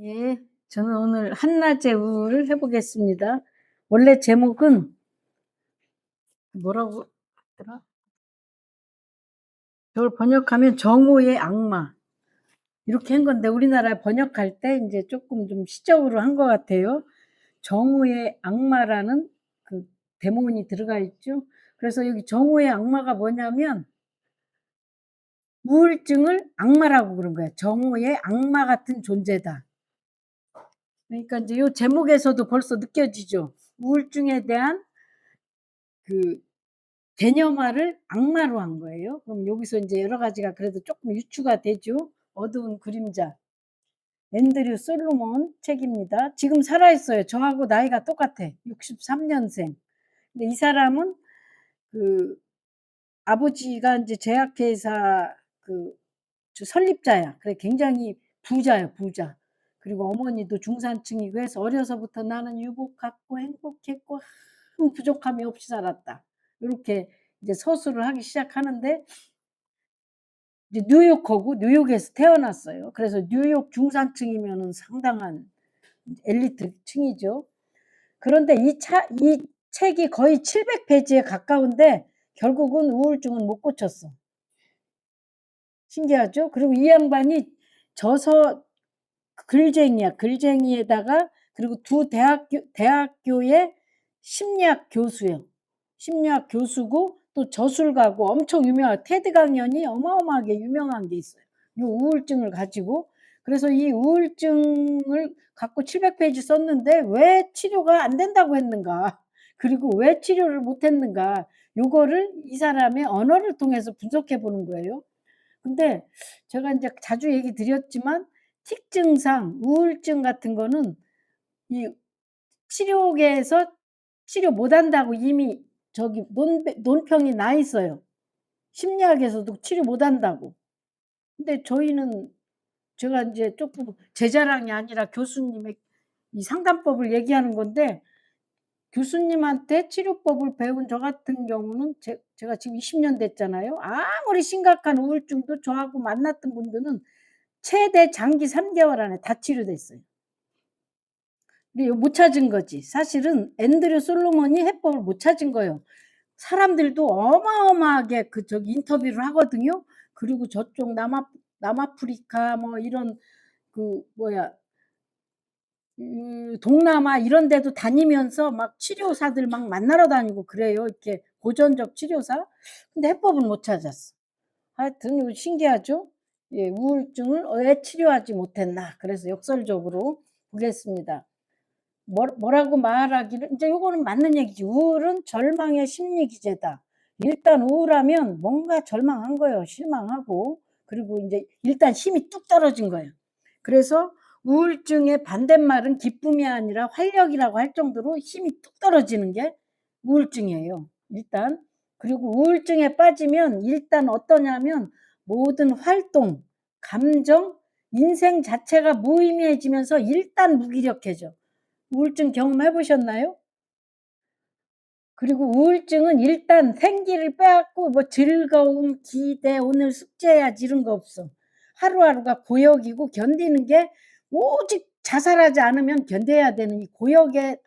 예. 저는 오늘 한낮의 우울을 해 보겠습니다. 원래 제목은 뭐라고 했더라? 저걸 번역하면 정오의 악마 이렇게 한 건데 우리나라에 번역할 때 인제 쪼끔 좀 시적으로 한 것 같아요. 정오의 악마라는 그 대문이 들어가 있죠. 그래서 여기 정오의 악마가 뭐냐면 우울증을 악마라고 그런 거예요. 정오의 악마 같은 존재다. 그러니까 인제 요 제목에서도 벌써 느껴지죠. 우울증에 대한 그 개념화를 악마로 한 거예요. 그럼 여기서 인제 여러 가지가 그래도 쪼끔 유추가 되죠. 어두운 그림자. 앤드류 솔로몬 책입니다. 지금 살아 있어요. 저하고 나이가 똑같아. 63 년생. 근데 이 사람은 그 아버지가 인제 제약회사 그 설립자야. 그래 굉장히 부자예요, 부자. 그리고 어머니도 중산층이고 해서 어려서부터 "나는 유복했고 행복했고 아무 부족함이 없이 살았다." 요렇게 이제 서술을 하기 시작하는데 이제 뉴요커고 뉴욕에서 태어났어요. 그래서 뉴욕 중산층이면은 상당한 엘리트층이죠. 그런데 이 책이 거의 700 페이지에 가까운데 결국은 우울증은 못 고쳤어. 신기하죠? 그리고 이 양반이 저서 글쟁이야. 글쟁이에다가 그리고 두 대학교의 심리학 교수예요. 심리학 교수고 또 저술가고 엄청 유명한 테드 강연이 어마어마하게 유명한 게 있어요. 이 우울증을 가지고. 그래서 이 우울증을 갖고 700 페이지 썼는데 왜 치료가 안 된다고 했는가? 그리고 왜 치료를 못 했는가? 요거를 이 사람의 언어를 통해서 분석해 보는 거예요. 근데 제가 인제 자주 얘기 드렸지만 특증상 우울증 같은 거는 이 치료계에서 치료 못 한다고 이미 저기 논평이 나 있어요. 심리학에서도 치료 못 한다고. 근데 저희는 제가 인제 쪼끔 제 자랑이 아니라 교수님의 이 상담법을 얘기하는 건데 교수님한테 치료법을 배운 저 같은 경우는 제가 지금 20년 됐잖아요. 아무리 심각한 우울증도 저하고 만났던 분들은 최대 장기 3 개월 안에 다 치료됐어요. 근데 이거 못 찾은 거지. 사실은 앤드류 솔로몬이 해법을 못 찾은 거예요. 사람들도 어마어마하게 그 저기 인터뷰를 하거든요. 그리고 저쪽 남아프리카 뭐 이런 그 뭐야 동남아 이런 데도 다니면서 막 치료사들 막 만나러 다니고 그래요. 이렇게 고전적 치료사. 근데 해법은 못 찾았어. 하여튼 이거 신기하죠? 예, 우울증을 왜 치료하지 못했나. 그래서 역설적으로 보겠습니다. 뭐라고 말하기를 인제 요거는 맞는 얘기지. "우울은 절망의 심리 기제다." 일단 우울하면 뭔가 절망한 거예요. 실망하고. 그리고 인제 일단 힘이 뚝 떨어진 거예요. 그래서 우울증의 반대말은 기쁨이 아니라 활력이라고 할 정도로 힘이 뚝 떨어지는 게 우울증이에요 일단. 그리고 우울증에 빠지면 일단 어떠냐면 모든 활동, 감정, 인생 자체가 무의미해지면서 일단 무기력해져. 우울증 경험해 보셨나요? 그리고 우울증은 일단 생기를 빼앗고 뭐 즐거움, 기대, '오늘 숙제해야지.' 이런 거 없어. 하루하루가 고역이고 견디는 게 오직 자살하지 않으면 견뎌야 되는 이 고역의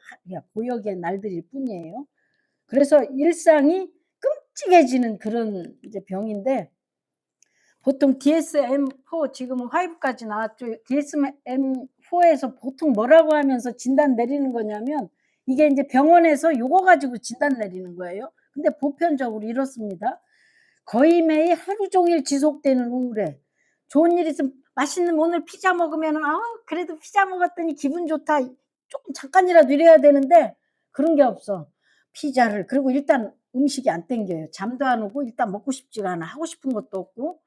날들일 뿐이에요. 그래서 일상이 끔찍해지는 그런 이제 병인데 보통 DSM-4 지금은 5까지 나왔죠. DSM-4에서 보통 뭐라고 하면서 진단 내리는 거냐면 이게 인제 병원에서 요거 가지고 진단 내리는 거예요. 근데 보편적으로 이렇습니다. 거의 매일 하루 종일 지속되는 우울해. 좋은 일 있으면 맛있는 오늘 피자 먹으면은 '아우 그래도 피자 먹었더니 기분 좋다.' 쪼끔 잠깐이라도 이래야 되는데 그런 게 없어. 피자를 그리고 일단 음식이 안 땡겨요. 잠도 안 오고 일단 먹고 싶지가 않아. 하고 싶은 것도 없고.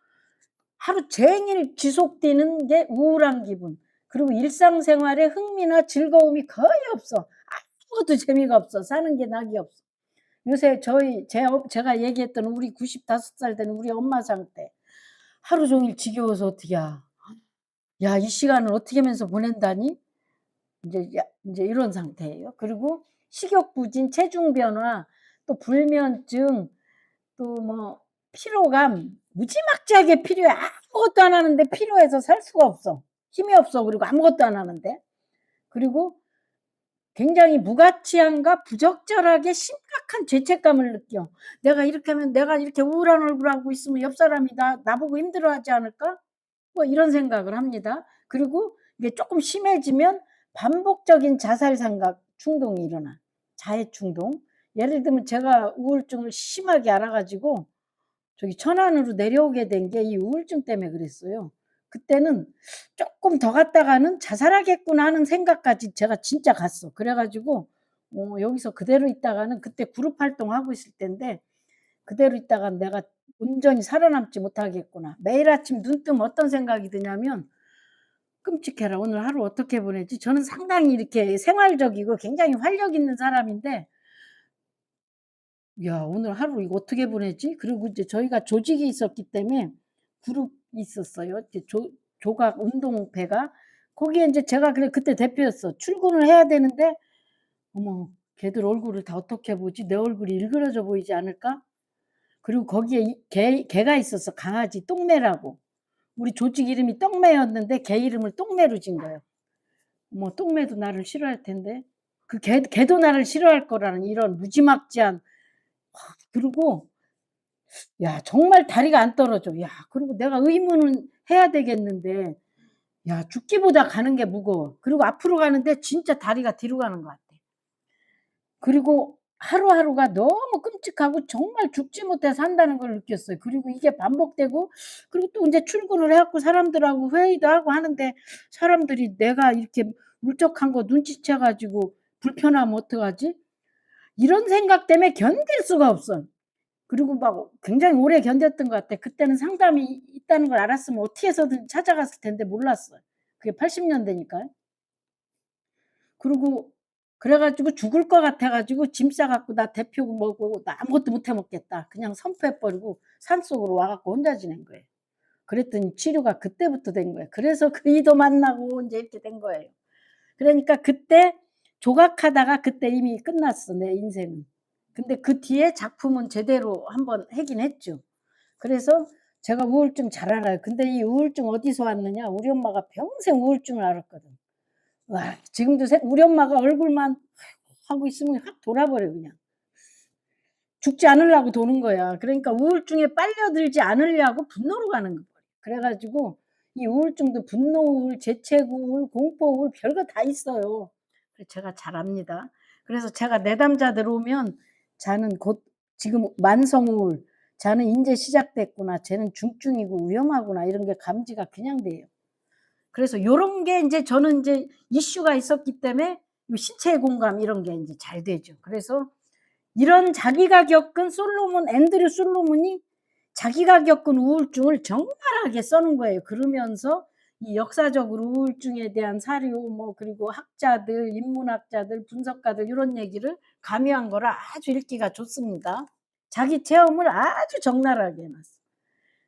하루 종일 지속되는 게 우울한 기분. 그리고 일상생활에 흥미나 즐거움이 거의 없어. 아무것도 재미가 없어. 사는 게 낙이 없어. 요새 제가 얘기했던 우리 95살 되는 우리 엄마 상태. 하루 종일 지겨워서 어떡이야. "야 이 시간을 어떻게 하면서 보낸다니?" 인제 이런 상태예요. 그리고 식욕 부진, 체중 변화, 또 불면증, 또 뭐 피로감 무지막지하게 필요해. 아무것도 안 하는데 피로해서 살 수가 없어. 힘이 없어. 그리고 아무것도 안 하는데. 그리고 굉장히 무가치함과 부적절하게 심각한 죄책감을 느껴. '내가 이렇게 하면 내가 이렇게 우울한 얼굴하고 있으면 옆 사람이 나보고 힘들어하지 않을까?' 뭐 이런 생각을 합니다. 그리고 이게 쪼끔 심해지면 반복적인 자살 생각 충동이 일어나. 자해 충동. 예를 들면 제가 우울증을 심하게 앓아 가지고 저기 천안으로 내려오게 된 게 이 우울증 때문에 그랬어요. 그때는 '쪼끔 더 갔다가는 자살하겠구나.' 하는 생각까지 제가 진짜 갔어. 그래 가지고 여기서 그대로 있다가는 그때 그룹 활동하고 있을 때인데 '그대로 있다가는 내가 온전히 살아남지 못하겠구나.' 매일 아침 눈 뜨면 어떤 생각이 드냐면 '끔찍해라. 오늘 하루 어떻게 보내지?' 저는 상당히 이렇게 생활적이고 굉장히 활력 있는 사람인데 '야 오늘 하루 이거 어떻게 보내지?' 그리고 이제 저희가 조직이 있었기 때문에 그룹이 있었어요. 이제 조각 운동회가. 거기에 인제 제가 그때 대표였어. 출근을 해야 되는데 '어머 걔들 얼굴을 다 어떻게 보지? 내 얼굴이 일그러져 보이지 않을까?' 그리고 거기에 이 개가 있었어. 강아지 똥매라고. 우리 조직 이름이 떡매였는데 개 이름을 똥매로 지은 거예요. 어머 똥매도 나를 싫어할 텐데. 그 개도 나를 싫어할 거라는 이런 무지막지한. 그리고 야 정말 다리가 안 떨어져. 야 그리고 내가 의무는 해야 되겠는데 야 죽기보다 가는 게 무거워. 그리고 앞으로 가는데 진짜 다리가 뒤로 가는 것 같아. 그리고 하루하루가 너무 끔찍하고 정말 죽지 못해 산다는 걸 느꼈어요. 그리고 이게 반복되고 그리고 또 인제 출근을 해 갖고 사람들하고 회의도 하고 하는데 사람들이 내가 이렇게 울적한 거 눈치채 가지고 불편하면 어떡하지? 이런 생각 때문에 견딜 수가 없어. 그리고 막 굉장히 오래 견뎠던 것 같아. 그때는 상담이 있다는 걸 알았으면 어떻게 해서든 찾아갔을 텐데 몰랐어요. 그게 80 년대니까요. 그리고 그래 가지고 죽을 것 같아 가지고 짐 싸 갖고 "나 대표고 뭐고 나 아무것도 못해 먹겠다." 그냥 선포해 버리고 산속으로 와 갖고 혼자 지낸 거예요. 그랬더니 치료가 그때부터 된 거예요. 그래서 그 이도 만나고 인제 이렇게 된 거예요. 그러니까 그때 조각하다가 그때 이미 끝났어 내 인생은. 근데 그 뒤에 작품은 제대로 한번 하긴 했죠. 그래서 제가 우울증 잘 알아요. 근데 이 우울증 어디서 왔느냐 우리 엄마가 평생 우울증을 앓았거든. 와 지금도 우리 엄마가 얼굴만 하고 있으면 확 돌아버려 그냥. 죽지 않으려고 도는 거야. 그러니까 우울증에 빨려들지 않으려고 분노로 가는 거야. 그래 가지고 이 우울증도 분노 우울, 재채 우울, 공포 우울 별거 다 있어요. 그래서 제가 잘 압니다. 그래서 제가 내담자들 오면 "자는 곧 지금 만성 우울, 자는 인제 시작됐구나. 쟤는 중증이고 위험하구나." 이런 게 감지가 그냥 돼요. 그래서 요런 게 인제 저는 인제 이슈가 있었기 때문에 요 신체 공감 이런 게 인제 잘 되죠. 그래서 이런 자기가 겪은 앤드류 솔로몬이 자기가 겪은 우울증을 적나라하게 써 놓은 거예요. 그러면서 이 역사적으로 우울증에 대한 사료 뭐 그리고 학자들, 인문학자들, 분석가들 요런 얘기를 가미한 거라 아주 읽기가 좋습니다. 자기 체험을 아주 적나라하게 해 놨어.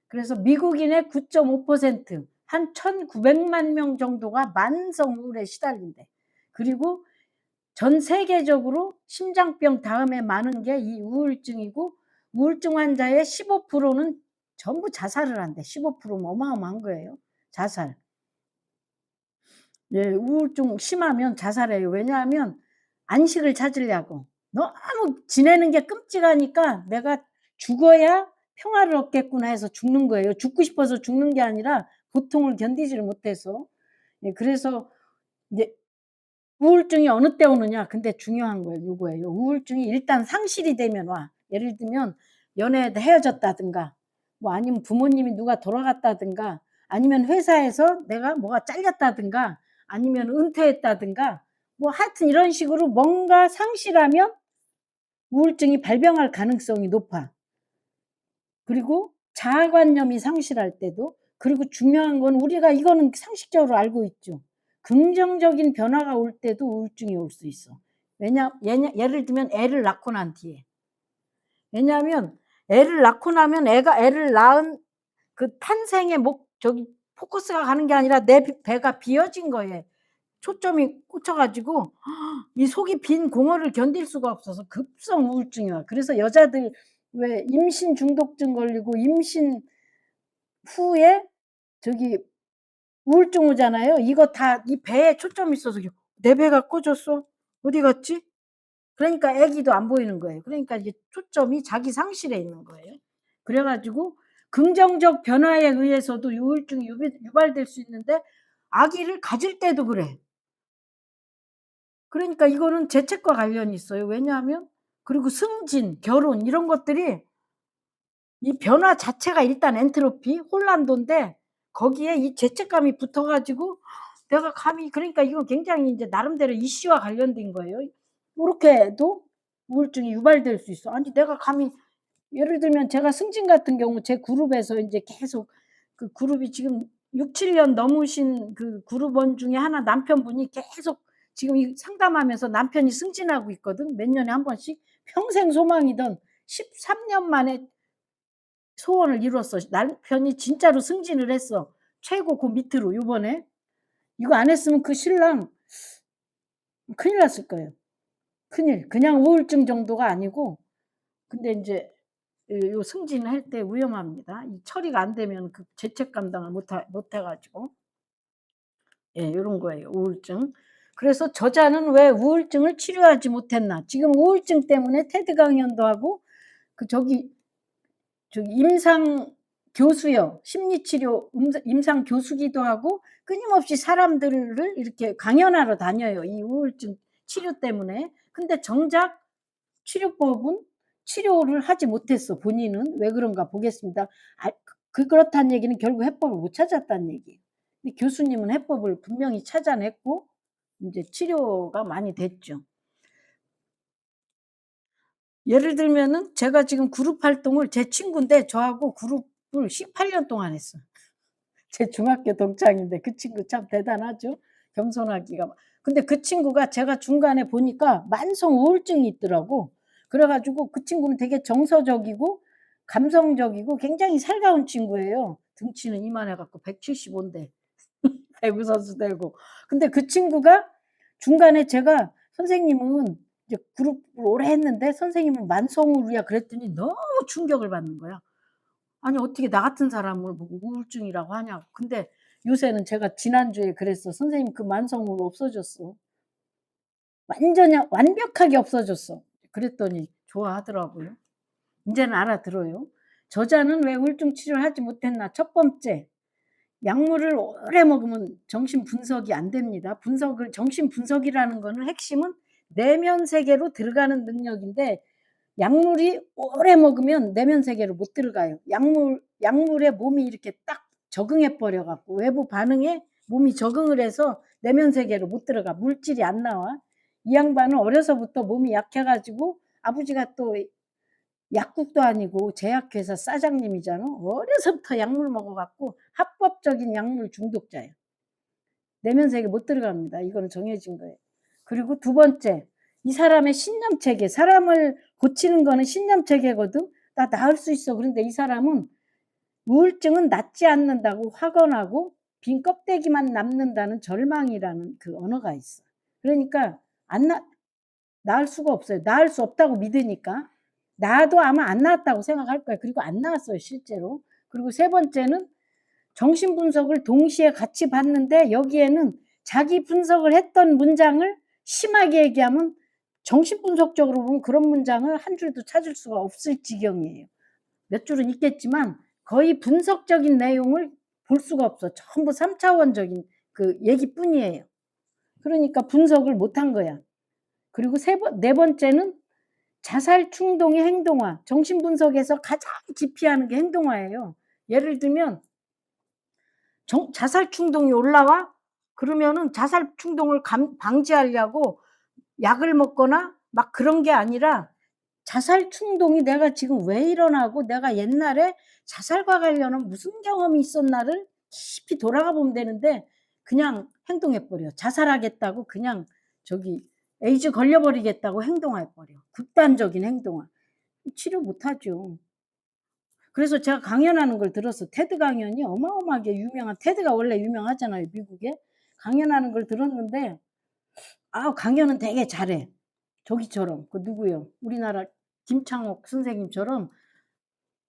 그래서 미국인의 9.5%한 1,900만 명 정도가 만성 우울에 시달린대. 그리고 전 세계적으로 심장병 다음에 많은 게 이 우울증이고 우울증 환자의 15%는 전부 자살을 한대. 15%면 어마어마한 거예요. 자살. 예 우울증 심하면 자살해요. 왜냐하면 안식을 찾으려고. 너무 지내는 게 끔찍하니까 '내가 죽어야 평화를 얻겠구나.' 해서 죽는 거예요. 죽고 싶어서 죽는 게 아니라 고통을 견디지를 못해서. 예 그래서 이제 우울증이 어느 때 오느냐 근데 중요한 거예요 요거예요. 우울증이 일단 상실이 되면 와. 예를 들면 연애에다 헤어졌다든가 뭐 아니면 부모님이 누가 돌아갔다든가 아니면 회사에서 내가 뭐가 잘렸다든가 아니면 은퇴했다든가 뭐 하여튼 이런 식으로 뭔가 상실하면 우울증이 발병할 가능성이 높아. 그리고 자아관념이 상실할 때도 그리고 중요한 건 우리가 이거는 상식적으로 알고 있죠. 긍정적인 변화가 올 때도 우울증이 올 수 있어. 예를 들면 애를 낳고 난 뒤에. 왜냐하면 애를 낳고 나면 애를 낳은 그 탄생의 포커스가 가는 게 아니라 내 배가 비어진 거에 초점이 꽂혀 가지고 이 속이 빈 공허를 견딜 수가 없어서 급성 우울증이 와. 그래서 여자들 왜 임신 중독증 걸리고 임신 후에 저기 우울증 오잖아요. 이거 다 이 배에 초점이 있어서 내 배가 꺼졌어. 어디 갔지? 그러니까 애기도 안 보이는 거예요. 그러니까 이게 초점이 자기 상실에 있는 거예요. 그래 가지고 긍정적 변화에 의해서도 우울증이 유발될 수 있는데 아기를 가질 때도 그래. 그러니까 이거는 죄책과 관련이 있어요. 왜냐하면 그리고 승진, 결혼 이런 것들이 이 변화 자체가 일단 엔트로피, 혼란도인데 거기에 이 죄책감이 붙어 가지고 내가 감히 그러니까 이건 굉장히 인제 나름대로 이슈와 관련된 거예요. 요렇게 해도 우울증이 유발될 수 있어. 아니 내가 감히 예를 들면 제가 승진 같은 경우 제 그룹에서 인제 계속 그 그룹이 지금 6-7년 넘으신 그 그룹원 중에 하나 남편분이 계속 지금 이 상담하면서 남편이 승진하고 있거든. 몇 년에 한 번씩. 평생 소망이던 13년 만에 소원을 이뤘어. 남편이 진짜로 승진을 했어. 최고 그 밑으로 요번에. 이거 안 했으면 그 신랑 큰일 났을 거예요. 큰일. 그냥 우울증 정도가 아니고 근데 인제 요 승진할 때 위험합니다. 이 처리가 안 되면 그 죄책 감당을 못 해 가지고. 예 요런 거예요 우울증. 그래서 저자는 왜 우울증을 치료하지 못했나. 지금 우울증 때문에 테드 강연도 하고 그 저기 임상 교수요. 심리치료 임상 교수기도 하고 끊임없이 사람들을 이렇게 강연하러 다녀요, 이 우울증 치료 때문에. 근데 정작 치료법은 치료를 하지 못했어, 본인은. 왜 그런가 보겠습니다. 그렇다는 얘기는 결국 해법을 못 찾았다는 얘기예요. 근데 교수님은 해법을 분명히 찾아냈고 인제 치료가 많이 됐죠. 예를 들면은 제가 지금 그룹 활동을 제 친구인데 저하고 그룹을 18년 동안 했어요. 제 중학교 동창인데 그 친구 참 대단하죠. 겸손하기가. 근데 그 친구가 제가 중간에 보니까 만성 우울증이 있더라고. 그래 가지고 그 친구는 되게 정서적이고 감성적이고 굉장히 살가운 친구예요. 등치는 이만해 갖고 175 인데 배구 선수 되고. 근데 그 친구가 중간에 제가 선생님은 이제 그룹을 오래 했는데 "선생님은 만성 우울이야." 그랬더니 너무 충격을 받는 거야. 아니 어떻게 나 같은 사람을 보고 우울증이라고 하냐고. 근데 요새는 제가 지난주에 그랬어. "선생님 그 만성 우울 없어졌어. 완전히 완벽하게 없어졌어." 그랬더니 좋아하더라고요. 인제는 알아들어요. 저자는 왜 우울증 치료를 하지 못했나. 첫 번째 약물을 오래 먹으면 정신 분석이 안 됩니다. 정신 분석이라는 거는 핵심은 내면 세계로 들어가는 능력인데 약물이 오래 먹으면 내면 세계로 못 들어가요. 약물에 몸이 이렇게 딱 적응해 버려 갖고 외부 반응에 몸이 적응을 해서 내면 세계로 못 들어가. 물질이 안 나와. 이 양반은 어려서부터 몸이 약해 가지고 아버지가 또 약국도 아니고 제약회사 사장님이잖아. 어려서부터 약물 먹어 갖고 합법적인 약물 중독자예요. 내면 세계 못 들어갑니다. 이거는 정해진 거예요. 그리고 두 번째, 이 사람의 신념 체계. 사람을 고치는 거는 신념 체계거든. '나 나을 수 있어.' 그런데 이 사람은 우울증은 낫지 않는다고 확언하고 빈 껍데기만 남는다는 절망이라는 그 언어가 있어. 그러니까 안 나 나을 수가 없어요. 나을 수 없다고 믿으니까. 나도 아마 안 나았다고 생각할 거야. 그리고 안 나았어요 실제로. 그리고 세 번째는 정신 분석을 동시에 같이 봤는데 여기에는 자기 분석을 했던 문장을 심하게 얘기하면 정신 분석적으로 보면 그런 문장을 한 줄도 찾을 수가 없을 지경이에요. 몇 줄은 있겠지만 거의 분석적인 내용을 볼 수가 없어. 전부 3 차원적인 그 얘기뿐이에요. 그러니까 분석을 못한 거야. 그리고 네 번째는 자살 충동의 행동화. 정신 분석에서 가장 기피하는 게 행동화예요. 예를 들면 자살 충동이 올라와? 그러면은 자살 충동을 방지하려고 약을 먹거나 막 그런 게 아니라 자살 충동이 내가 지금 왜 일어나고 내가 옛날에 자살과 관련한 무슨 경험이 있었나를 깊이 돌아가 보면 되는데 그냥 행동해 버려. 자살하겠다고 그냥 저기 에이즈 걸려 버리겠다고 행동해 버려. 극단적인 행동을. 치료 못 하죠. 그래서 제가 강연하는 걸 들었어. 테드 강연이 어마어마하게 유명한 테드가 원래 유명하잖아요, 미국에. 강연하는 걸 들었는데 강연은 되게 잘해. 저기처럼 그 누구요? 우리나라 김창옥 선생님처럼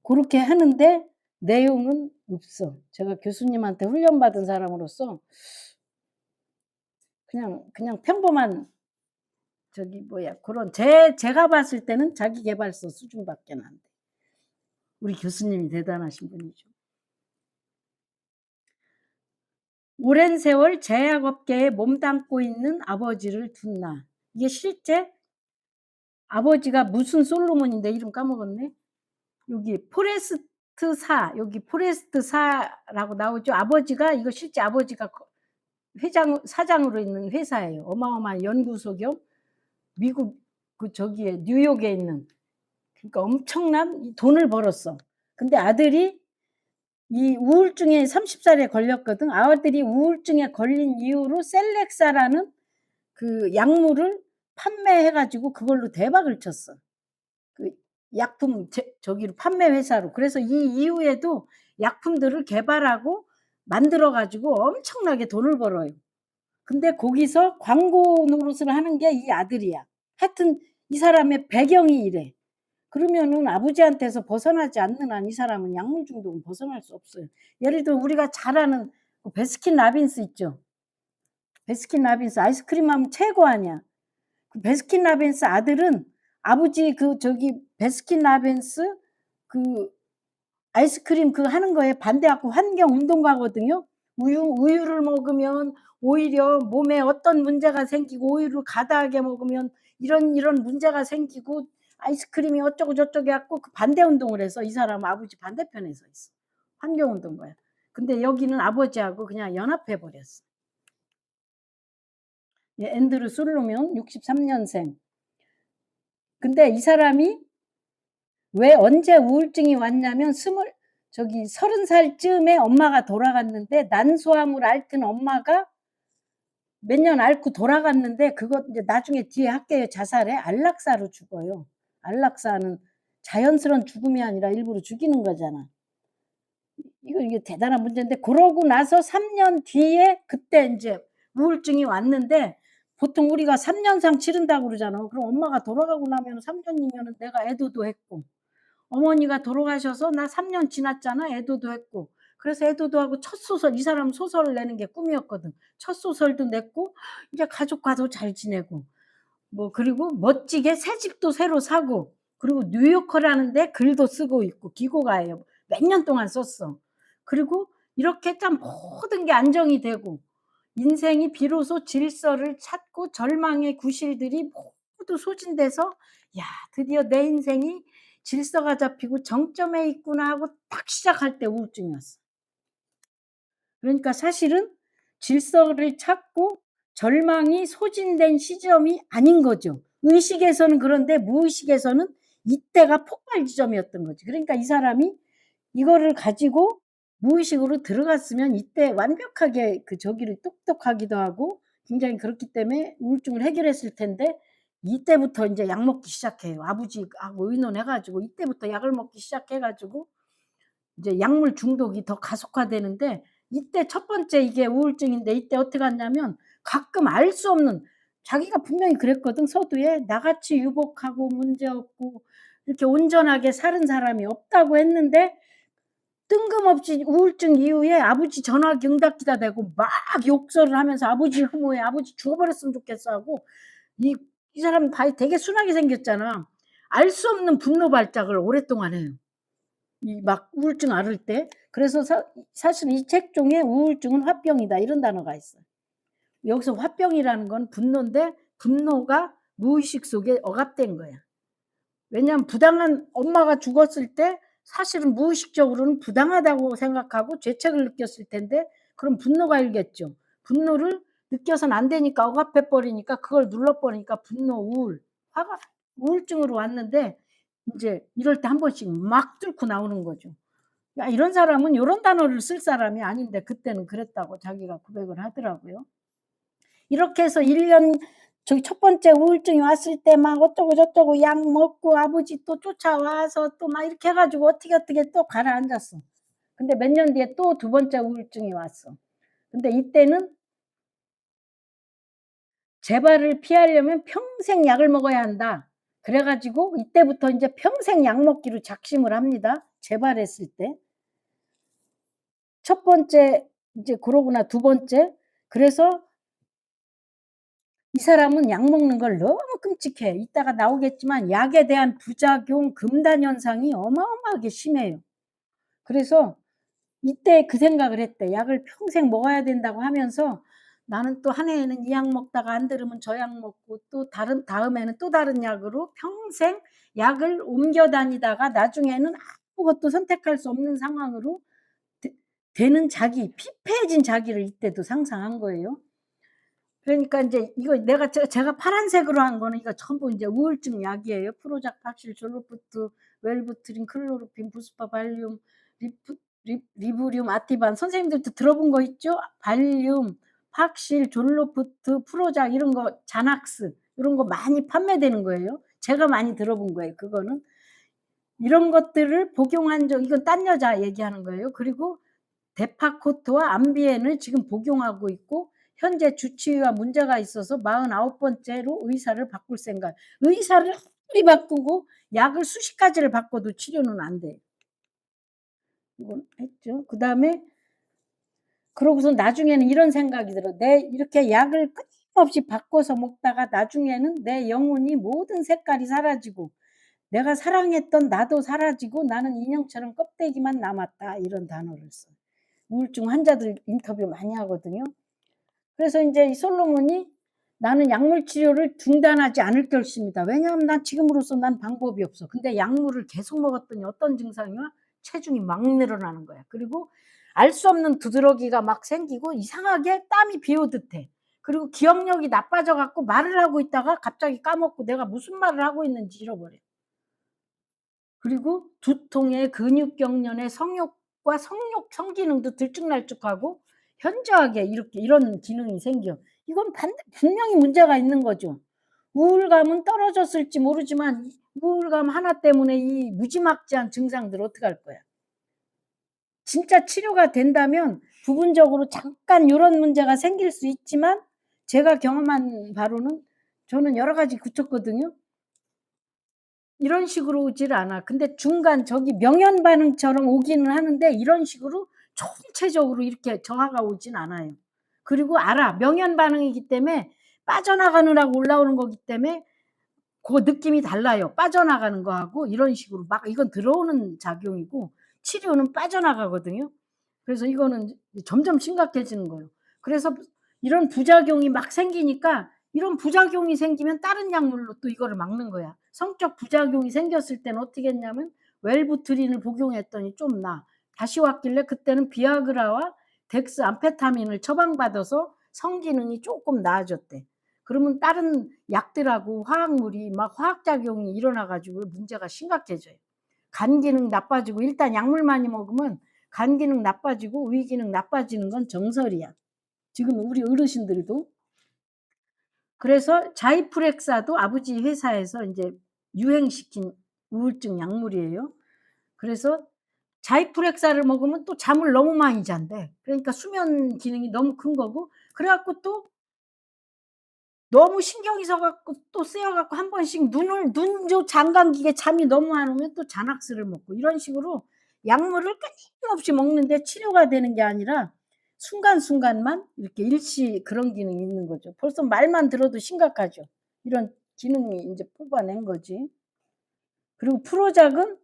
고렇게 하는데 내용은 없어. 제가 교수님한테 훈련받은 사람으로서 그냥 평범한 저기 뭐야 그런 제가 봤을 때는 자기계발서 수준밖에는 안 돼. 우리 교수님이 대단하신 분이죠. 오랜 세월 제약업계에 몸담고 있는 아버지를 둔 나. 이게 실제 아버지가 무슨 솔로몬인데 이름 까먹었네. 여기 포레스트사 여기 포레스트사라고 나오죠. 아버지가 이거 실제 아버지가 사장으로 있는 회사예요. 어마어마한 연구소 겸 미국 그 저기에 뉴욕에 있는 그러니까 엄청난 이 돈을 벌었어. 근데 아들이 이 우울증에 30살에 걸렸거든. 아들이 우울증에 걸린 이후로 셀렉사라는 그 약물을 판매해 가지고 그걸로 대박을 쳤어. 그 약품 저기로 판매 회사로. 그래서 이 이후에도 약품들을 개발하고 만들어 가지고 엄청나게 돈을 벌어요. 근데 거기서 광고 노릇을 하는 게 이 아들이야. 하여튼 이 사람의 배경이 이래. 그러면은 아버지한테서 벗어나지 않는 한 이 사람은 약물 중독은 벗어날 수 없어요. 예를 들어 우리가 잘 아는 그 베스킨라빈스 있죠. 베스킨라빈스 아이스크림 하면 최고 아니야. 그 베스킨라빈스 아들은 아버지 그 저기 베스킨라빈스 그 아이스크림 그 하는 거에 반대 갖고 환경 운동가거든요. 우유를 먹으면 오히려 몸에 어떤 문제가 생기고 우유를 과다하게 먹으면 이런 문제가 생기고 아이스크림이 어쩌고 저쩌고 해 갖고 그 반대 운동을 해서 이 사람은 아버지 반대편에 서 있어. 환경 운동가야. 근데 여기는 아버지하고 그냥 연합해 버렸어. 예 앤드류 솔로몬 63 년생. 근데 이 사람이 왜 언제 우울증이 왔냐면 30 살쯤에 엄마가 돌아갔는데 난소암을 앓던 엄마가 몇 년 앓고 돌아갔는데 그것 이제 나중에 뒤에 할게요. 자살해 안락사로 죽어요. 안락사는 자연스러운 죽음이 아니라 일부러 죽이는 거잖아. 이게 대단한 문제인데 그러고 나서 3년 뒤에 그때 인제 우울증이 왔는데 보통 우리가 3 년상 치른다고 그러잖아. 그럼 엄마가 돌아가고 나면 3 년이면은 내가 애도도 했고 어머니가 돌아가셔서 나 3년 지났잖아. 애도도 했고. 그래서 애도도 하고 첫 소설 이 사람은 소설을 내는 게 꿈이었거든. 첫 소설도 냈고 이제 가족과도 잘 지내고 뭐 그리고 멋지게 새 집도 새로 사고 그리고 뉴요커라는 데 글도 쓰고 있고 기고가예요. 몇 년 동안 썼어. 그리고 이렇게 참 모든 게 안정이 되고 인생이 비로소 질서를 찾고 절망의 구실들이 모두 소진돼서 '야 드디어 내 인생이 질서가 잡히고 정점에 있구나.' 하고 딱 시작할 때 우울증이 왔어. 그러니까 사실은 질서를 찾고 절망이 소진된 시점이 아닌 거죠. 의식에서는 그런데 무의식에서는 이때가 폭발 지점이었던 거지. 그러니까 이 사람이 이거를 가지고 무의식으로 들어갔으면 이때 완벽하게 그 저기를 똑똑하기도 하고 굉장히 그렇기 때문에 우울증을 해결했을 텐데 이때부터 인제 약 먹기 시작해요. 아버지하고 의논해 가지고 이때부터 약을 먹기 시작해 가지고 이제 약물 중독이 더 가속화되는데 이때 첫 번째 이게 우울증인데 이때 어떻게 하냐면 가끔 알 수 없는 자기가 분명히 그랬거든 서두에 나같이 유복하고 문제없고 이렇게 온전하게 사는 사람이 없다고 했는데 뜬금없이 우울증 이후에 아버지 전화기 응답기다 대고 막 욕설을 하면서 "아버지 혐오해. 아버지 죽어 버렸으면 좋겠어." 하고 이 사람 되게 순하게 생겼잖아. 알 수 없는 분노 발작을 오랫동안 해요. 이 막 우울증 앓을 때. 그래서 사실 이 책 중에 "우울증은 화병이다." 이런 단어가 있어요. 여기서 화병이라는 건 분노인데 분노가 무의식 속에 억압된 거야. 왜냐하면 부당한 엄마가 죽었을 때 사실은 무의식적으로는 부당하다고 생각하고 죄책을 느꼈을 텐데 그럼 분노가 일겠죠. 분노를 느껴서는 안 되니까 억압해 버리니까 그걸 눌러 버리니까 분노, 화가 우울증으로 왔는데 인제 이럴 때 한 번씩 막 뚫고 나오는 거죠. 야 이런 사람은 요런 단어를 쓸 사람이 아닌데 그때는 그랬다고 자기가 고백을 하더라고요. 이렇게 해서 1년 저기 첫 번째 우울증이 왔을 때 막 어쩌고 저쩌고 약 먹고 아버지 또 쫓아와서 또 막 이렇게 해 가지고 어떻게 또 가라앉았어. 근데 몇 년 뒤에 또 두 번째 우울증이 왔어. 근데 이때는 재발을 피하려면 평생 약을 먹어야 한다. 그래 가지고 이때부터 인제 평생 약 먹기로 작심을 합니다, 재발했을 때. 첫 번째 이제 그러고나 두 번째 그래서 이 사람은 약 먹는 걸 너무 끔찍해. 이따가 나오겠지만 약에 대한 부작용 금단 현상이 어마어마하게 심해요. 그래서 이때 그 생각을 했대. 약을 평생 먹어야 된다고 하면서 나는 또 한 해에는 이 약 먹다가 안 들으면 저 약 먹고 또 다음에는 또 다른 약으로 평생 약을 옮겨 다니다가 나중에는 아무것도 선택할 수 없는 상황으로 되 되는 자기, 피폐해진 자기를 이때도 상상한 거예요. 그러니까 인제 이거 제가 파란색으로 한 거는 이거 전부 인제 우울증 약이에요. 프로작, 팍실, 졸로푸트, 웰부트린, 클로로핀, 부스파, 발륨, 리프 리브륨, 아티반. 선생님들도 들어본 거 있죠? 발륨, 팍실, 졸로푸트, 프로작 이런 거 자낙스 이런 거 많이 판매되는 거예요. 제가 많이 들어본 거예요 그거는. 이런 것들을 복용한 적 이건 딴 여자 얘기하는 거예요. 그리고 데파코트와 암비엔을 지금 복용하고 있고 현재 주치의와 문제가 있어서 49 번째로 의사를 바꿀 생각. 의사를 아무리 바꾸고 약을 수십 가지를 바꿔도 치료는 안 돼요. 이건 했죠. 그다음에 그러고서 나중에는 이런 생각이 들어. '내 이렇게 약을 끊임없이 바꿔서 먹다가 나중에는 내 영혼이 모든 색깔이 사라지고 내가 사랑했던 나도 사라지고 나는 인형처럼 껍데기만 남았다.' 이런 단어를 써요. 우울증 환자들 인터뷰 많이 하거든요. 그래서 인제 이 솔로몬이 "나는 약물 치료를 중단하지 않을 결심이다. 왜냐하면 난 지금으로서 난 방법이 없어." 근데 약물을 계속 먹었더니 어떤 증상이 와? 체중이 막 늘어나는 거야. 그리고 알 수 없는 두드러기가 막 생기고 이상하게 땀이 비 오듯 해. 그리고 기억력이 나빠져 갖고 말을 하고 있다가 갑자기 까먹고 내가 무슨 말을 하고 있는지 잃어버려. 그리고 두통에 근육경련에 성욕과 성기능도 들쭉날쭉하고 현저하게 이렇게 이런 기능이 생겨. 이건 분명히 문제가 있는 거죠. 우울감은 떨어졌을지 모르지만 우울감 하나 때문에 이 무지막지한 증상들 어떡할 거야. 진짜 치료가 된다면 부분적으로 잠깐 요런 문제가 생길 수 있지만 제가 경험한 바로는 저는 여러 가지 고쳤거든요. 이런 식으로 오질 않아. 근데 중간 저기 명현 반응처럼 오기는 하는데 이런 식으로 총체적으로 이렇게 저하가 오진 않아요. 그리고 알아. 명현 반응이기 때문에 빠져나가느라고 올라오는 거기 때문에 고 느낌이 달라요. 빠져나가는 거하고 이런 식으로 막 이건 들어오는 작용이고 치료는 빠져나가거든요. 그래서 이거는 이제 점점 심각해지는 거예요. 그래서 이런 부작용이 막 생기니까 이런 부작용이 생기면 다른 약물로 또 이거를 막는 거야. 성적 부작용이 생겼을 때는 어떻게 했냐면 웰부트린을 복용했더니 좀 나아. 다시 왔길래 그때는 비아그라와 덱스암페타민을 처방받아서 성기능이 쪼끔 나아졌대. 그러면 다른 약들하고 화학물이 막 화학작용이 일어나 가지고 문제가 심각해져요. 간 기능 나빠지고 일단 약물 많이 먹으면 간 기능 나빠지고 위 기능 나빠지는 건 정설이야. 지금 우리 어르신들도. 그래서 자이프렉사도 아버지 회사에서 인제 유행시킨 우울증 약물이에요. 그래서 자이프렉사를 먹으면 또 잠을 너무 많이 잔대. 그러니까 수면 기능이 너무 큰 거고 그래 갖고 또 너무 신경이 서 갖고 또 쓰여 갖고 한 번씩 눈조 장감기에 잠이 너무 안 오면 또 자낙스를 먹고 이런 식으로 약물을 끊임없이 먹는데 치료가 되는 게 아니라 순간순간만 이렇게 일시 그런 기능이 있는 거죠. 벌써 말만 들어도 심각하죠. 이런 기능이 인제 뽑아낸 거지. 그리고 프로작은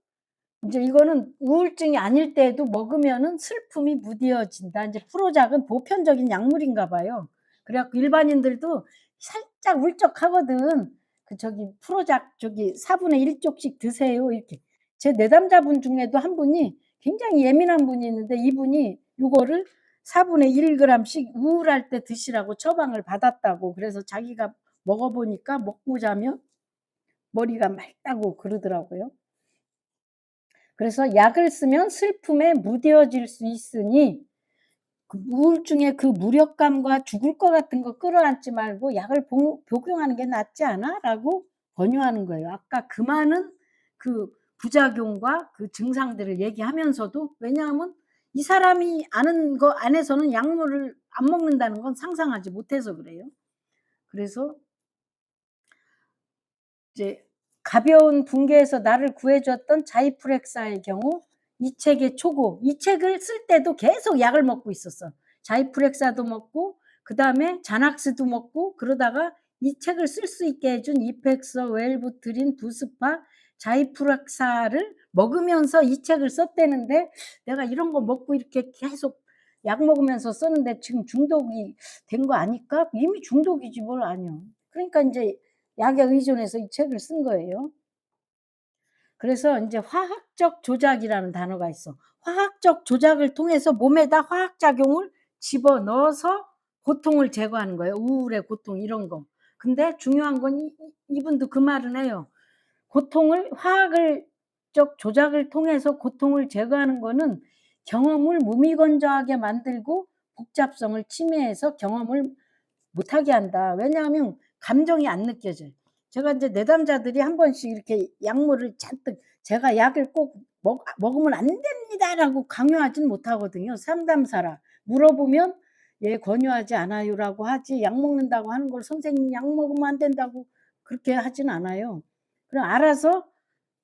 인제 이거는 우울증이 아닐 때에도 먹으면은 슬픔이 무뎌진다. 인제 프로작은 보편적인 약물인가 봐요. 그래 갖고 일반인들도 살짝 울적하거든. 그 저기 프로작 저기 4분의 1 쪽씩 드세요 이렇게. 제 내담자분 중에도 한 분이 굉장히 예민한 분이 있는데 이분이 요거를 4분의 1 그램씩 우울할 때 드시라고 처방을 받았다고. 그래서 자기가 먹어 보니까 먹고 자면 머리가 맑다고 그러더라고요. 그래서 약을 쓰면 슬픔에 무뎌질 수 있으니 그 우울증의 그 무력감과 죽을 것 같은 거 끌어안지 말고 "약을 복용하는 게 낫지 않아?"라고 권유하는 거예요. 아까 그 많은 그 부작용과 그 증상들을 얘기하면서도 왜냐하면 이 사람이 아는 거 안에서는 약물을 안 먹는다는 건 상상하지 못해서 그래요. 그래서 이제 가벼운 붕괴에서 나를 구해 줬던 자이프렉사의 경우 이 책의 초고. 이 책을 쓸 때도 계속 약을 먹고 있었어. 자이프렉사도 먹고 그다음에 자낙스도 먹고 그러다가 이 책을 쓸 수 있게 해준 이펙서, 웰부트린, 부스파, 자이프렉사를 먹으면서 이 책을 썼다는데 내가 이런 거 먹고 이렇게 계속 약 먹으면서 썼는데 지금 중독이 된 거 아닐까? 이미 중독이지 뭘 아뇨. 그러니까 인제 약에 의존해서 이 책을 쓴 거예요. 그래서 인제 화학적 조작이라는 단어가 있어. 화학적 조작을 통해서 몸에다 화학 작용을 집어넣어서 고통을 제거하는 거예요. 우울의 고통 이런 거. 근데 중요한 건 이분도 그 말은 해요. 고통을 화학을 적 조작을 통해서 고통을 제거하는 거는 경험을 무미건조하게 만들고 복잡성을 침해해서 경험을 못하게 한다. 왜냐하면 감정이 안 느껴져요. 제가 인제 내담자들이 한 번씩 이렇게 약물을 잔뜩 제가 "약을 꼭 먹으면 안 됩니다."라고 강요하진 못하거든요, 상담사라. 물어보면 "예 권유하지 않아요."라고 하지 약 먹는다고 하는 걸 "선생님 약 먹으면 안 된다."고 그렇게 하진 않아요. 그럼 알아서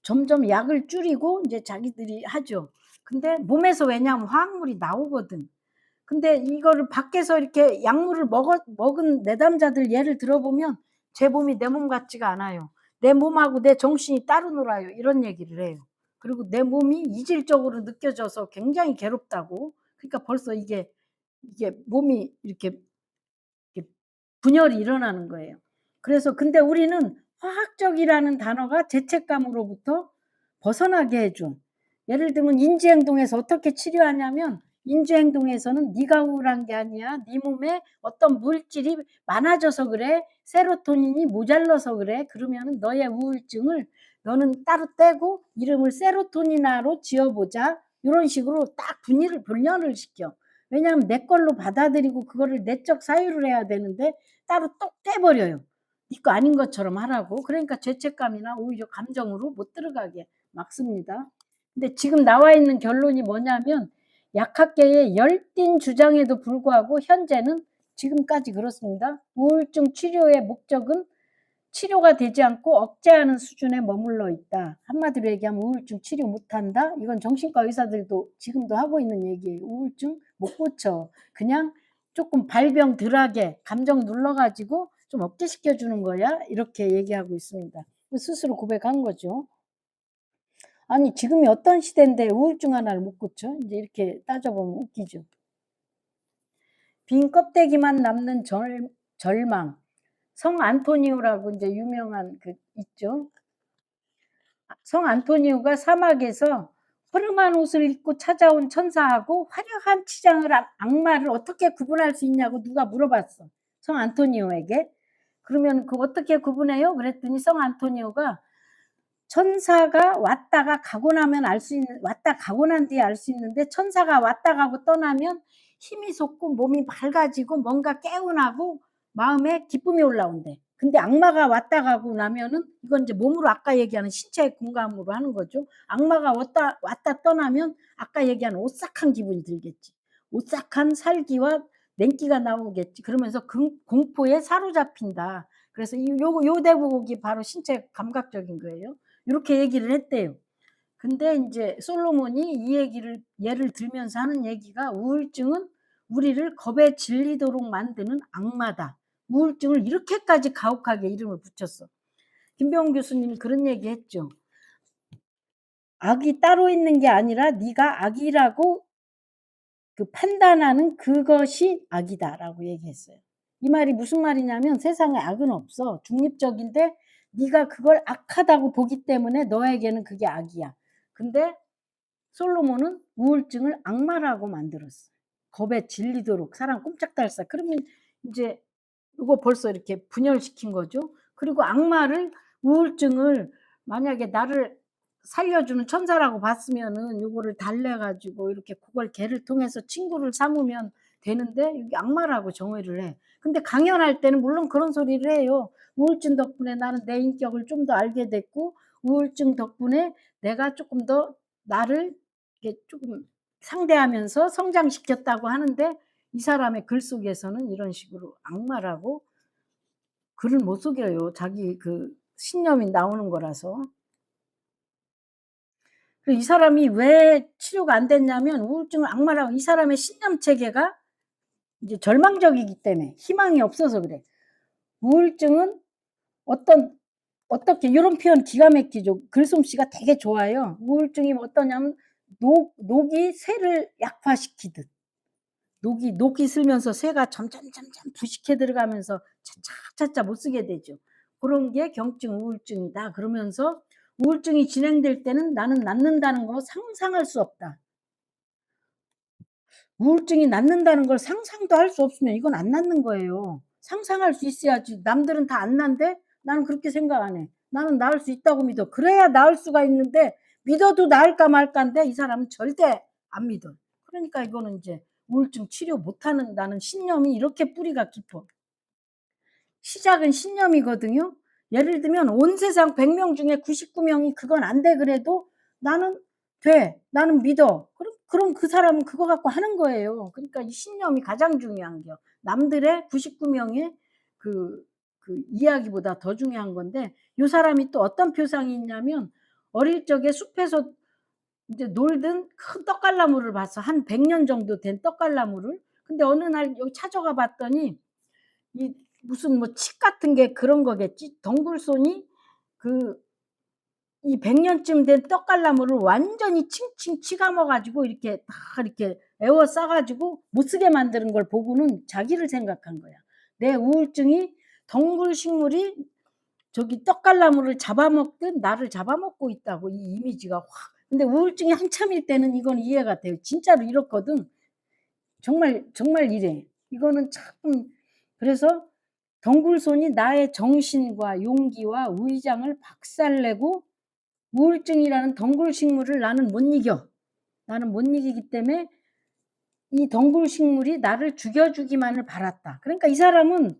점점 약을 줄이고 인제 자기들이 하죠. 근데 몸에서 왜냐하면 화학물이 나오거든. 근데 이거를 밖에서 이렇게 약물을 먹은 내담자들 예를 들어보면 "제 몸이 내 몸 같지가 않아요. 내 몸하고 내 정신이 따로 놀아요." 이런 얘기를 해요. 그리고 내 몸이 이질적으로 느껴져서 굉장히 괴롭다고. 그러니까 벌써 이게 몸이 이렇게 분열이 일어나는 거예요. 그래서 근데 우리는 화학적이라는 단어가 죄책감으로부터 벗어나게 해 줘. 예를 들면 인지행동에서 어떻게 치료하냐면 인지행동에서는 "네가 우울한 게 아니야. 네 몸에 어떤 물질이 많아져서 그래. 세로토닌이 모자라서 그래. 그러면은 너의 우울증을 너는 따로 떼고 이름을 세로토닌화로 지어 보자." 요런 식으로 딱 분열을 시켜. 왜냐하면 내 걸로 받아들이고 그거를 내적 사유를 해야 되는데 따로 똑 떼 버려요. 네 거 아닌 것처럼 하라고. 그러니까 죄책감이나 오히려 감정으로 못 들어가게 막습니다. 근데 지금 나와 있는 결론이 뭐냐면 약학계의 열띤 주장에도 불구하고 현재는 지금까지 그렇습니다. 우울증 치료의 목적은 치료가 되지 않고 억제하는 수준에 머물러 있다. 한마디로 얘기하면 우울증 치료 못한다. 이건 정신과 의사들도 지금도 하고 있는 얘기예요. 우울증 못 고쳐. 그냥 조금 발병 덜하게 감정 눌러 가지고 좀 억제시켜 주는 거야. 이렇게 얘기하고 있습니다. 스스로 고백한 거죠. 아니 지금이 어떤 시대인데 우울증 하나를 못 고쳐? 인제 이렇게 따져보면 웃기죠. 빈 껍데기만 남는 절망. 성 안토니오라고 인제 유명한 그 있죠. 성 안토니오가 사막에서 허름한 옷을 입고 찾아온 천사하고 화려한 치장을 한 악마를 어떻게 구분할 수 있냐고 누가 물어봤어, 성 안토니오에게. 그러면 "그 어떻게 구분해요?" 그랬더니 성 안토니오가 천사가 왔다가 가고 나면 알 수 있는 왔다 가고 난 뒤에 알 수 있는데 천사가 왔다 가고 떠나면 힘이 솟고 몸이 맑아지고 뭔가 개운하고 마음에 기쁨이 올라온대. 근데 악마가 왔다 가고 나면은 이건 인제 몸으로 아까 얘기하는 신체의 공감으로 하는 거죠. 악마가 왔다 떠나면 아까 얘기한 오싹한 기분이 들겠지. 오싹한 살기와 냉기가 나오겠지. 그러면서 공포에 사로잡힌다. 그래서 요 대목이 바로 신체 감각적인 거예요. 요렇게 얘기를 했대요. 근데 인제 솔로몬이 이 얘기를 예를 들면서 하는 얘기가 "우울증은 우리를 겁에 질리도록 만드는 악마다." 우울증을 이렇게까지 가혹하게 이름을 붙였어. 김병훈 교수님이 그런 얘기했죠. "악이 따로 있는 게 아니라 네가 악이라고 그 판단하는 그것이 악이다."라고 얘기했어요. 이 말이 무슨 말이냐면 세상에 악은 없어. 중립적인데 네가 그걸 악하다고 보기 때문에 너에게는 그게 악이야. 근데 솔로몬은 우울증을 악마라고 만들었어. 겁에 질리도록 사람 꼼짝달싹. 그러면 인제 요거 벌써 이렇게 분열시킨 거죠. 그리고 악마를 우울증을 만약에 나를 살려주는 천사라고 봤으면은 요거를 달래 가지고 이렇게 그걸 걔를 통해서 친구를 삼으면 되는데 이게 악마라고 정의를 해. 근데 강연할 때는 물론 그런 소리를 해요. "우울증 덕분에 나는 내 인격을 좀 더 알게 됐고 우울증 덕분에 내가 쪼끔 더 나를 이렇게 쪼금 상대하면서 성장시켰다."고 하는데 이 사람의 글 속에서는 이런 식으로 악마라고 글을 못 속여요. 자기 그 신념이 나오는 거라서. 그리고 이 사람이 왜 치료가 안 됐냐면 우울증을 악마라고 이 사람의 신념 체계가 이제 절망적이기 때문에 희망이 없어서 그래. 우울증은 어떤 어떻게 요런 표현 기가 막히죠. 글솜씨가 되게 좋아요. 우울증이 어떠냐면 녹이 새를 약화시키듯 녹이 슬면서 새가 점점점점 부식해 들어가면서 차차차차 못 쓰게 되죠. 그런 게 경증 우울증이다. 그러면서 우울증이 진행될 때는 나는 낫는다는 거 상상할 수 없다. 우울증이 낫는다는 걸 상상도 할 수 없으면 이건 안 낫는 거예요. 상상할 수 있어야지. 남들은 다 안 난대? 나는 그렇게 생각 안 해. 나는 나을 수 있다고 믿어. 그래야 나을 수가 있는데 믿어도 나을까 말까인데 이 사람은 절대 안 믿어. 그러니까 이거는 인제 우울증 치료 못하는 나는 신념이 이렇게 뿌리가 깊어. 시작은 신념이거든요. 예를 들면 온 세상 100명 중에 99 명이 "그건 안 돼." 그래도 "나는 돼. 나는 믿어." 그럼 그 사람은 그거 갖고 하는 거예요. 그러니까 이 신념이 가장 중요한 겨. 남들의 99 명의 그 이야기보다 더 중요한 건데 요 사람이 또 어떤 표상이 있냐면 어릴 적에 숲에서 인제 놀던 큰 떡갈나무를 봤어. 한 100년 정도 된 떡갈나무를. 근데 어느 날 여기 찾아가 봤더니 이 무슨 뭐 칡 같은 게 그런 거겠지. 덩굴손이 그 이 100 년쯤 된 떡갈나무를 완전히 칭칭 치감아 가지고 이렇게 다 이렇게 에워싸 가지고 못 쓰게 만드는 걸 보고는 자기를 생각한 거야. 내 우울증이 덩굴 식물이 저기 떡갈나무를 잡아먹듯 나를 잡아먹고 있다고 이 이미지가 확. 근데 우울증이 한참일 때는 이건 이해가 돼요. 진짜로 이렇거든. 정말, 정말 이래. 이거는 참. 그래서 덩굴손이 나의 정신과 용기와 의장을 박살내고 우울증이라는 덩굴 식물을 나는 못 이겨. 나는 못 이기기 때문에 이 덩굴 식물이 나를 죽여주기만을 바랐다. 그러니까 이 사람은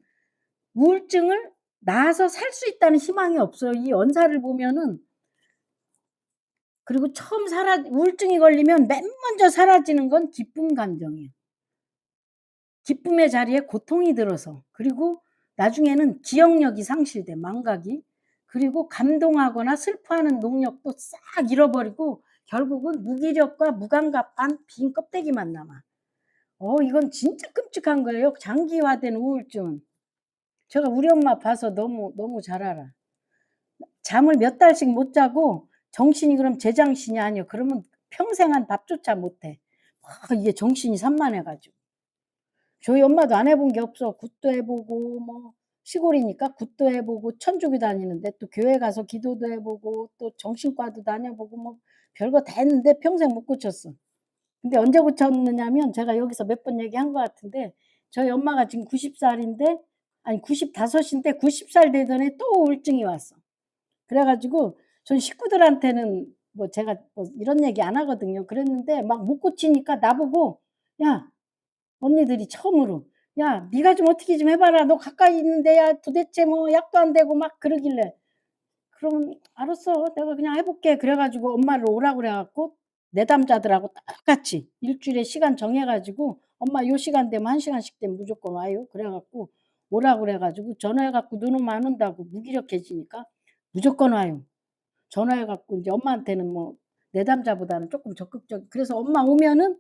우울증을 나아서 살 수 있다는 희망이 없어요. 이 언사를 보면은. 그리고 처음 우울증이 걸리면 맨 먼저 사라지는 건 기쁨 감정이에요. 기쁨의 자리에 고통이 들어서. 그리고 나중에는 기억력이 상실돼 망각이. 그리고 감동하거나 슬퍼하는 능력도 싹 잃어버리고 결국은 무기력과 무감각한 빈 껍데기만 남아. 이건 진짜 끔찍한 거예요 장기화된 우울증은. 제가 우리 엄마 봐서 너무 잘 알아. 잠을 몇 달씩 못 자고 정신이 그럼 제정신이 아니요. 그러면 평생 한 밥조차 못 해. 막 이게 정신이 산만해 가지고. 저희 엄마도 안 해본 게 없어. 굿도 해 보고 뭐 시골이니까 굿도 해 보고 천주교 다니는데 또 교회 가서 기도도 해 보고 또 정신과도 다녀 보고 뭐 별거 다 했는데 평생 못 고쳤어. 근데 언제 고쳤느냐면 제가 여기서 몇 번 얘기한 것 같은데 저희 엄마가 지금 90 살인데 아니 95 인데 90살 되던 해 또 우울증이 왔어. 그래 가지고 전 식구들한테는 뭐 제가 뭐 이런 얘기 안 하거든요. 그랬는데 막 못 고치니까 나보고 "야" 언니들이 처음으로 "야 네가 좀 어떻게 좀 해 봐라. 너 가까이 있는데 야 도대체 뭐 약도 안 되고." 막 그러길래 그러면 "알았어. 내가 그냥 해 볼게." 그래 가지고 엄마를 오라고 그래 갖고 내담자들하고 똑같이 일 주일에 시간 정해 가지고 "엄마 요 시간 되면 1 시간씩 되면 무조건 와요." 그래 갖고 오라고 그래 가지고 전화해 갖고 눈 오면 안 온다고 무기력해지니까 "무조건 와요." 전화해 갖고 인제 엄마한테는 뭐 내담자보다는 쪼끔 적극적 그래서 엄마 오면은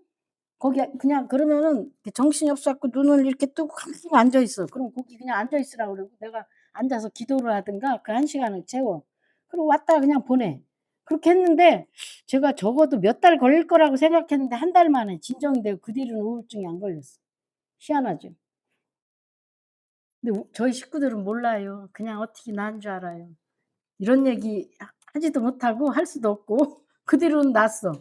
거기 그냥 그러면은 이렇게 정신이 없어 갖고 눈을 이렇게 뜨고 가만히 앉아 있어. 그럼 거기 그냥 앉아 있으라고 그러고 내가 앉아서 기도를 하든가 그 1 시간을 채워. 그리고 왔다가 그냥 보내. 그렇게 했는데 제가 적어도 몇 달 걸릴 거라고 생각했는데 한 달 만에 진정이 되고 그 뒤로는 우울증이 안 걸렸어. 희한하죠. 근데 저희 식구들은 몰라요. 그냥 어떻게 나은 줄 알아요. 이런 얘기 하지도 못하고 할 수도 없고 그 뒤로는 낫어.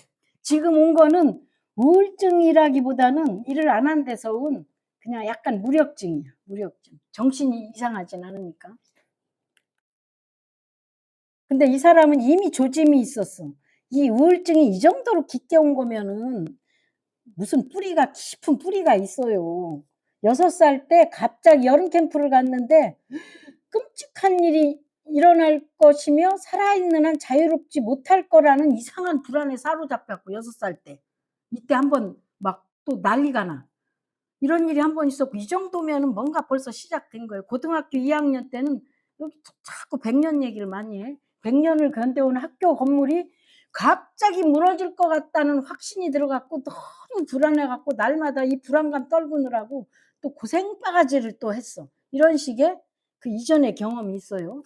지금 온 거는 우울증이라기보다는 일을 안 한 데서 온 그냥 약간 무력증이야, 무력증. 정신이 이상하진 않으니까. 근데 이 사람은 이미 조짐이 있었어. 이 우울증이 이 정도로 깊게 온 거면은 무슨 뿌리가 깊은 뿌리가 있어요. 6살 때 갑자기 여름 캠프를 갔는데 끔찍한 일이 일어날 것이며 살아있는 한 자유롭지 못할 거라는 이상한 불안에 사로잡혔고 6살 때. 이때 한번 막 또 난리가 나. 이런 일이 한 번 있었고 이 정도면은 뭔가 벌써 시작된 거예요. 고등학교 2 학년 때는 여기 자꾸 100년 얘기를 많이 해. 100 년을 견뎌온 학교 건물이 갑자기 무너질 것 같다는 확신이 들어 갖고 너무 불안해 갖고 날마다 이 불안감 떨구느라고 또 고생 바가지를 또 했어. 이런 식의 그 이전의 경험이 있어요.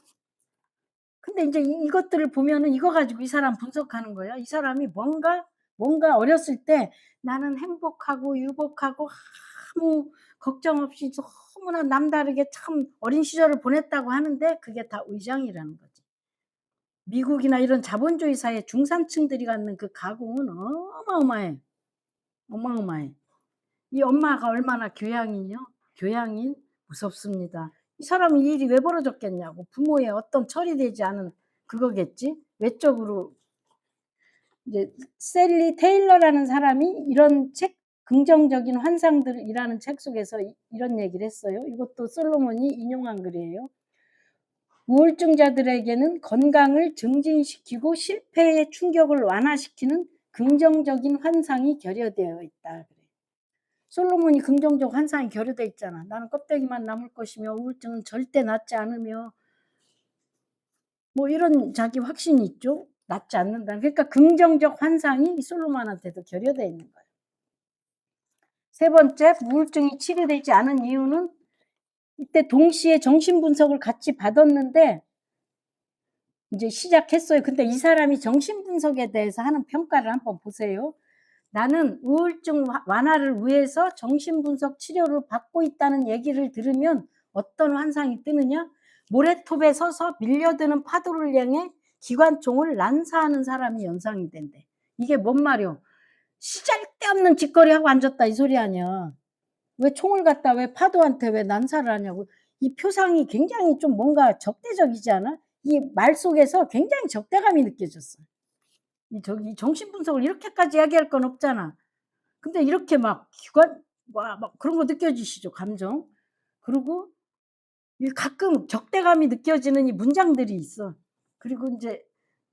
근데 인제 이것들을 보면은 이거 가지고 이 사람 분석하는 거야. 이 사람이 뭔가 어렸을 때 나는 행복하고 유복하고 아무 걱정 없이 너무나 남다르게 참 어린 시절을 보냈다고 하는데 그게 다 의장이라는 거지. 미국이나 이런 자본주의 사회 중산층들이 갖는 그 가공은 어마어마해. 어마어마해. 이 엄마가 얼마나 교양이뇨? 교양이 무섭습니다. 이 사람이 이 일이 왜 벌어졌겠냐고. 부모의 어떤 처리되지 않은 그거겠지. 외적으로 이제 셀리 테일러라는 사람이 이런 책 긍정적인 환상들이라는 책 속에서 이런 얘기를 했어요. 이것도 솔로몬이 인용한 글이에요. 우울증자들에게는 건강을 증진시키고 실패의 충격을 완화시키는 긍정적인 환상이 결여되어 있다. 그래. 솔로몬이 긍정적 환상이 결여되어 있잖아. 나는 껍데기만 남을 것이며 우울증은 절대 낫지 않으며 뭐 이런 자기 확신이 있죠. 낫지 않는다. 그러니까 긍정적 환상이 솔로몬한테도 결여되어 있는 거예요. 세 번째, 우울증이 치료되지 않은 이유는 이때 동시에 정신분석을 같이 받았는데 이제 시작했어요. 근데 이 사람이 정신분석에 대해서 하는 평가를 한번 보세요. 나는 우울증 완화를 위해서 정신분석 치료를 받고 있다는 얘기를 들으면 어떤 환상이 뜨느냐? 모래톱에 서서 밀려드는 파도를 향해 기관총을 난사하는 사람이 연상이 된대. 이게 뭔 말이요? 시잘데없는 짓거리하고 앉았다 이 소리 아니야. 왜 총을 갖다 왜 파도한테 왜 난사를 하냐고. 이 표상이 굉장히 좀 뭔가 적대적이지 않아? 이 말 속에서 굉장히 적대감이 느껴졌어. 이 정신분석을 이렇게까지 이야기할 건 없잖아. 근데 이렇게 막 기관 막 그런 거 느껴지시죠, 감정? 그리고 이 가끔 적대감이 느껴지는 이 문장들이 있어. 그리고 인제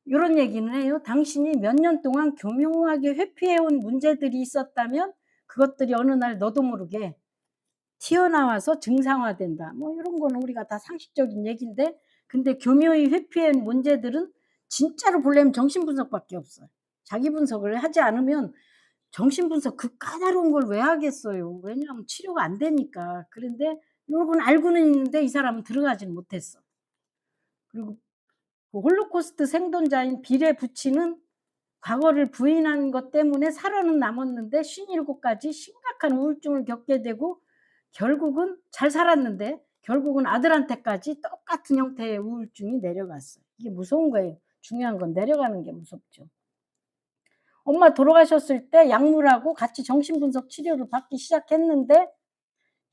요런 얘기는 해요. "당신이 몇 년 동안 교묘하게 회피해 온 문제들이 있었다면 그것들이 어느 날 너도 모르게 튀어나와서 증상화된다." 뭐 요런 거는 우리가 다 상식적인 얘기인데 근데 교묘히 회피해 온 문제들은 진짜로 보려면 정신분석밖에 없어요. 자기 분석을 하지 않으면 정신분석 그 까다로운 걸 왜 하겠어요. 왜냐하면 치료가 안 되니까. 그런데 요건 알고는 있는데 이 사람은 들어가지는 못했어. 그리고 그 홀로코스트 생존자인 빌의 부친은 과거를 부인한 것 때문에 살아는 남았는데 57 가지 심각한 우울증을 겪게 되고 결국은 잘 살았는데 결국은 아들한테까지 똑같은 형태의 우울증이 내려갔어요. 이게 무서운 거예요. 중요한 건 내려가는 게 무섭죠. 엄마 돌아가셨을 때 약물하고 같이 정신분석 치료를 받기 시작했는데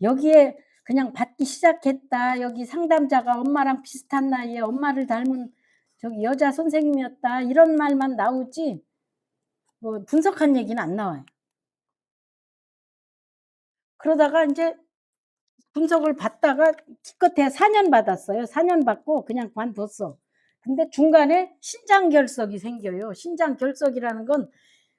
여기에 그냥 받기 시작했다. 여기 상담자가 엄마랑 비슷한 나이에 엄마를 닮은 저기 여자 선생님이었다. 이런 말만 나오지 뭐 분석한 얘기는 안 나와요. 그러다가 인제 분석을 받다가 기껏해야 4년 받았어요. 4년 받고 그냥 관뒀어. 근데 중간에 신장결석이 생겨요. 신장결석이라는 건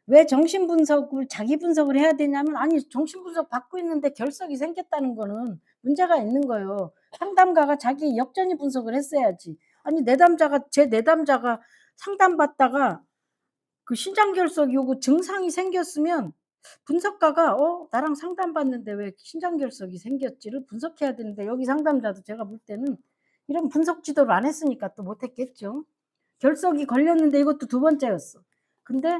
왜 정신분석을 자기 분석을 해야 되냐면 아니 정신분석 받고 있는데 결석이 생겼다는 거는 문제가 있는 거예요. 상담가가 자기 역전이 분석을 했어야지. 아니 내담자가 제 내담자가 상담받다가 그 신장결석이 오고 증상이 생겼으면 분석가가 나랑 상담받는데 왜 신장결석이 생겼지를 분석해야 되는데 여기 상담자도 제가 볼 때는 이런 분석 지도를 안 했으니까 또 못 했겠죠. 결석이 걸렸는데 이것도 두 번째였어. 근데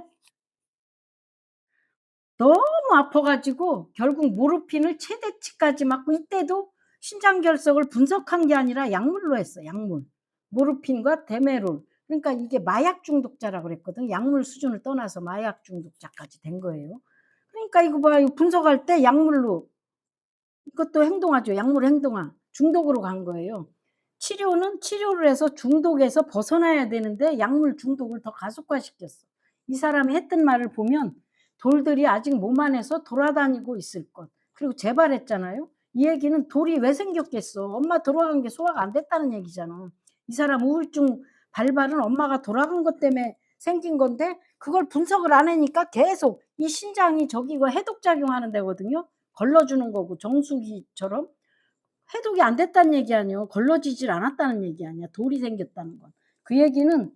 너무 아파 가지고 결국 모르핀을 최대치까지 맞고 이때도 신장결석을 분석한 게 아니라 약물로 했어, 약물. 모르핀과 데메롤. 그러니까 이게 마약 중독자라고 그랬거든. 약물 수준을 떠나서 마약 중독자까지 된 거예요. 그러니까 이거 봐. 이거 분석할 때 약물로 이것도 행동하죠. 약물 행동화. 중독으로 간 거예요. 치료는 치료를 해서 중독에서 벗어나야 되는데 약물 중독을 더 가속화시켰어. 이 사람이 했던 말을 보면 돌들이 아직 몸 안에서 돌아다니고 있을 것. 그리고 재발했잖아요. 이 얘기는 돌이 왜 생겼겠어. 엄마 돌아간 게 소화가 안 됐다는 얘기잖아. 이 사람 우울증 발발은 엄마가 돌아간 것 때문에 생긴 건데 그걸 분석을 안 하니까 계속 이 신장이 저기 해독작용하는 데거든요. 걸러주는 거고 정수기처럼. 해독이 안 됐다는 얘기 아니에요. 걸러지질 않았다는 얘기 아니야 돌이 생겼다는 건. 그 얘기는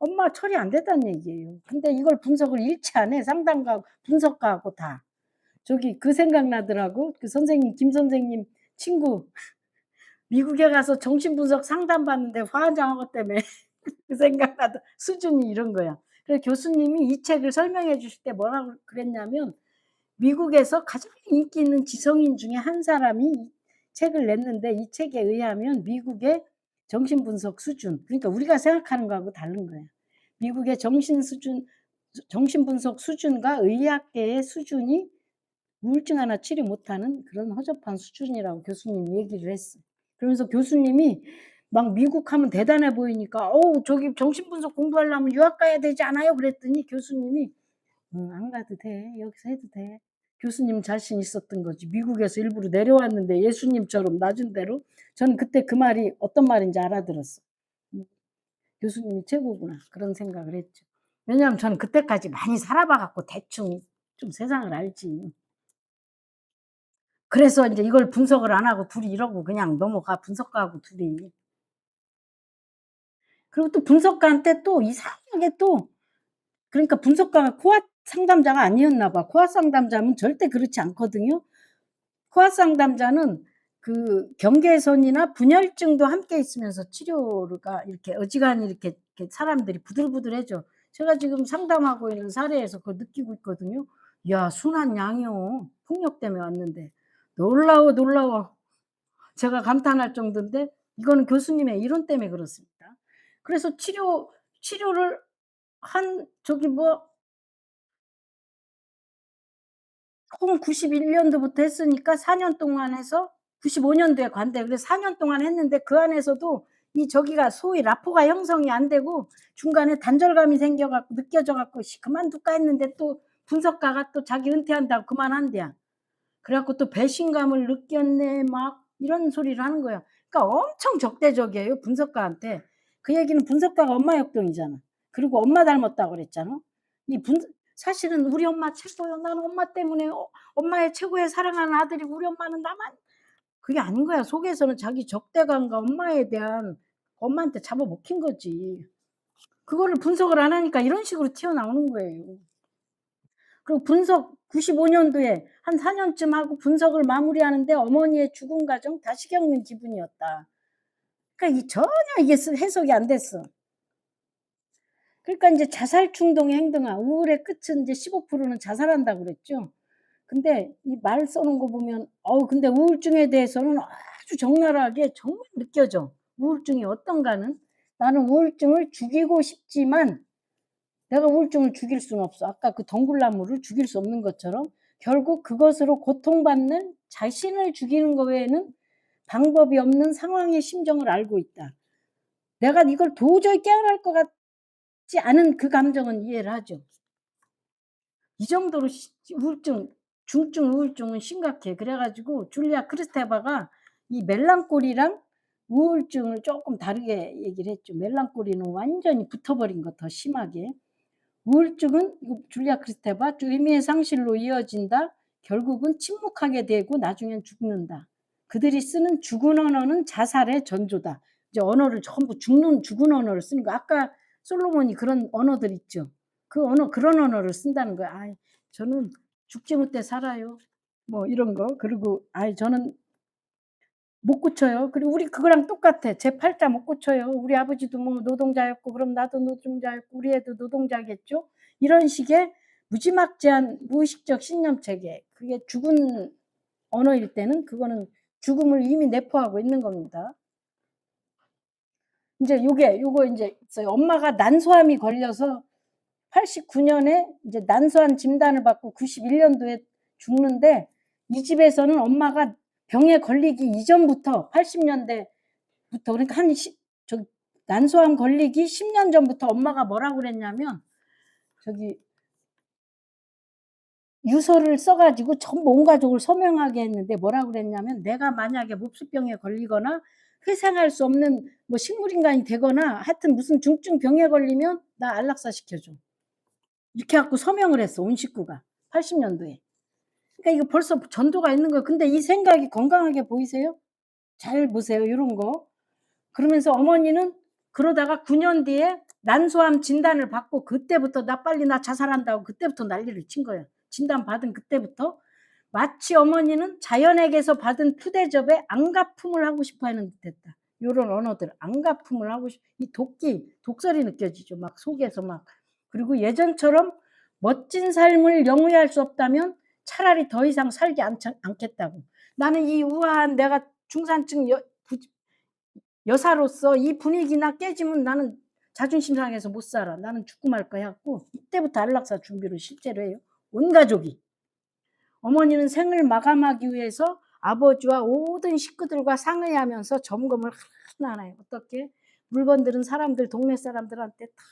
엄마 처리 안 됐다는 얘기예요. 근데 이걸 분석을 일치 안 해. 상담가하고 분석가하고 다. 저기 그 생각나더라고. 그 선생님 김 선생님 친구 미국에 가서 정신분석 상담받는데 화환장한 것 때문에 그 생각나더 수준이 이런 거야. 그래서 교수님이 이 책을 설명해 주실 때 뭐라고 그랬냐면 미국에서 가장 인기 있는 지성인 중에 한 사람이 이 책을 냈는데 이 책에 의하면 미국의 정신분석 수준, 그러니까 우리가 생각하는 거하고 다른 거야. 미국의 정신분석 수준과 의학계의 수준이 우울증 하나 치료 못하는 그런 허접한 수준이라고 교수님이 얘기를 했어. 그러면서 교수님이 막 미국 하면 대단해 보이니까 "어우 저기 정신분석 공부하려면 유학 가야 되지 않아요?" 그랬더니 교수님이 안 가도 돼. 여기서 해도 돼." 교수님 자신 있었던 거지. 미국에서 일부러 내려왔는데 예수님처럼 낮은 데로. 저는 그때 그 말이 어떤 말인지 알아들었어. '교수님이 최고구나.' 그런 생각을 했죠. 왜냐하면 저는 그때까지 많이 살아봐 갖고 대충 좀 세상을 알지. 그래서 인제 이걸 분석을 안 하고 둘이 이러고 그냥 넘어가, 분석가하고 둘이. 그리고 또 분석가한테 또 이상하게 또, 그러니까 분석가가 코아 상담자가 아니었나 봐. 코아 상담자면 절대 그렇지 않거든요. 코아 상담자는 그 경계선이나 분열증도 함께 있으면서 치료가 이렇게 어지간히 이렇게 사람들이 부들부들해져. 제가 지금 상담하고 있는 사례에서 그걸 느끼고 있거든요. "야 순한 양이요. 폭력 때문에 왔는데." 놀라워, 놀라워. 제가 감탄할 정도인데 이거는 교수님의 이론 때문에 그렇습니다. 그래서 치료를 한 저기 뭐 총 91 년도부터 했으니까 4년 동안 해서 95 년도에 관대. 그래서 4년 동안 했는데 그 안에서도 이 저기가 소위 라포가 형성이 안 되고 중간에 단절감이 생겨 갖고 느껴져 갖고 '씨 그만둘까.' 했는데 또 분석가가 또 자기 은퇴한다고 그만한대야. 그래 갖고 또 배신감을 느꼈네 막 이런 소리를 하는 거야. 그러니까 엄청 적대적이에요 분석가한테. 그 얘기는 분석가가 엄마 역동이잖아. 그리고 엄마 닮았다고 그랬잖아. 이 분 사실은 "우리 엄마 최고요. 나는 엄마 때문에 엄마의 최고의 사랑하는 아들이고 우리 엄마는 나만." 그게 아닌 거야. 속에서는 자기 적대감과 엄마에 대한, 엄마한테 잡아먹힌 거지. 그거를 분석을 안 하니까 이런 식으로 튀어나오는 거예요. 그리고 분석 95 년도에 한 4 년쯤 하고 분석을 마무리하는데 어머니의 죽음 과정 다시 겪는 기분이었다. 그러니까 이 전혀 이게 해석이 안 됐어. 그러니까 인제 자살 충동의 행동아 우울의 끝은 이제 15%는 자살한다고 그랬죠. 근데 이 말 써 놓은 거 보면 근데 우울증에 대해서는 아주 적나라하게 정말 느껴져. 우울증이 어떤가는. 나는 우울증을 죽이고 싶지만 내가 우울증을 죽일 수는 없어. 아까 그 덩굴나무를 죽일 수 없는 것처럼 결국 그것으로 고통받는 자신을 죽이는 거 외에는 방법이 없는 상황의 심정을 알고 있다. 내가 이걸 도저히 깨어날 것 같지 않은 그 감정은 이해를 하죠. 이 정도로 우울증, 중증 우울증은 심각해. 그래 가지고 줄리아 크리스테바가 이 멜랑콜리랑 우울증을 쪼끔 다르게 얘기를 했죠. 멜랑콜리는 완전히 붙어 버린 거 더 심하게. 우울증은 이거 줄리아 크리스테바 의미의 상실로 이어진다. 결국은 침묵하게 되고 나중엔 죽는다. 그들이 쓰는 죽은 언어는 자살의 전조다. 이제 언어를 전부 죽은 언어를 쓰는 거. 아까 솔로몬이 그런 언어들 있죠. 그 언어 그런 언어를 쓴다는 거야. "아이 저는 죽지 못해 살아요." 뭐 이런 거. 그리고 "아이 저는 못 고쳐요." 그리고 우리 그거랑 똑같아. "제 팔자 못 고쳐요. 우리 아버지도 뭐 노동자였고 그럼 나도 노동자였고 우리 애도 노동자겠죠?" 이런 식의 무지막지한 무의식적 신념 체계. 그게 죽은 언어일 때는 그거는 죽음을 이미 내포하고 있는 겁니다. 인제 요거 인제 있어요. 엄마가 난소암이 걸려서 89 년에 이제 난소암 진단을 받고 91 년도에 죽는데 이 집에서는 엄마가 병에 걸리기 이전부터 80 년대부터, 그러니까 한 난소암 걸리기 10년 전부터 엄마가 뭐라고 그랬냐면 저기 유서를 써 가지고 전부 온 가족을 서명하게 했는데 뭐라고 그랬냐면 "내가 만약에 몹수병에 걸리거나 회생할 수 없는 뭐 식물인간이 되거나 하여튼 무슨 중증 병에 걸리면 나 안락사 시켜 줘." 이렇게 갖고 서명을 했어 온 식구가 80 년도에. 그러니까 이거 벌써 전도가 있는 거예요. 근데 이 생각이 건강하게 보이세요? 잘 보세요 요런 거. 그러면서 어머니는 그러다가 9년 뒤에 난소암 진단을 받고 그때부터 나 자살한다고 그때부터 난리를 친 거예요. 진단 받은 그때부터 마치 어머니는 자연에게서 받은 푸대접에 안가품을 하고 싶어 하는 듯했다. 요런 언어들 안가품을 하고 이 독설이 느껴지죠. 막 속에서 막. 그리고 예전처럼 멋진 삶을 영위할 수 없다면 차라리 더 이상 살지 않겠다고. 나는 이 우아한 내가 중산층 여사로서 이 분위기나 깨지면 나는 자존심 상해서 못 살아. 나는 죽고 말 거야 갖고 이때부터 안락사 준비를 실제로 해요. 온 가족이. 어머니는 생을 마감하기 위해서 아버지와 모든 식구들과 상의하면서 점검을 하나하나 해요. 어떻게? 물건들은 사람들 동네 사람들한테 다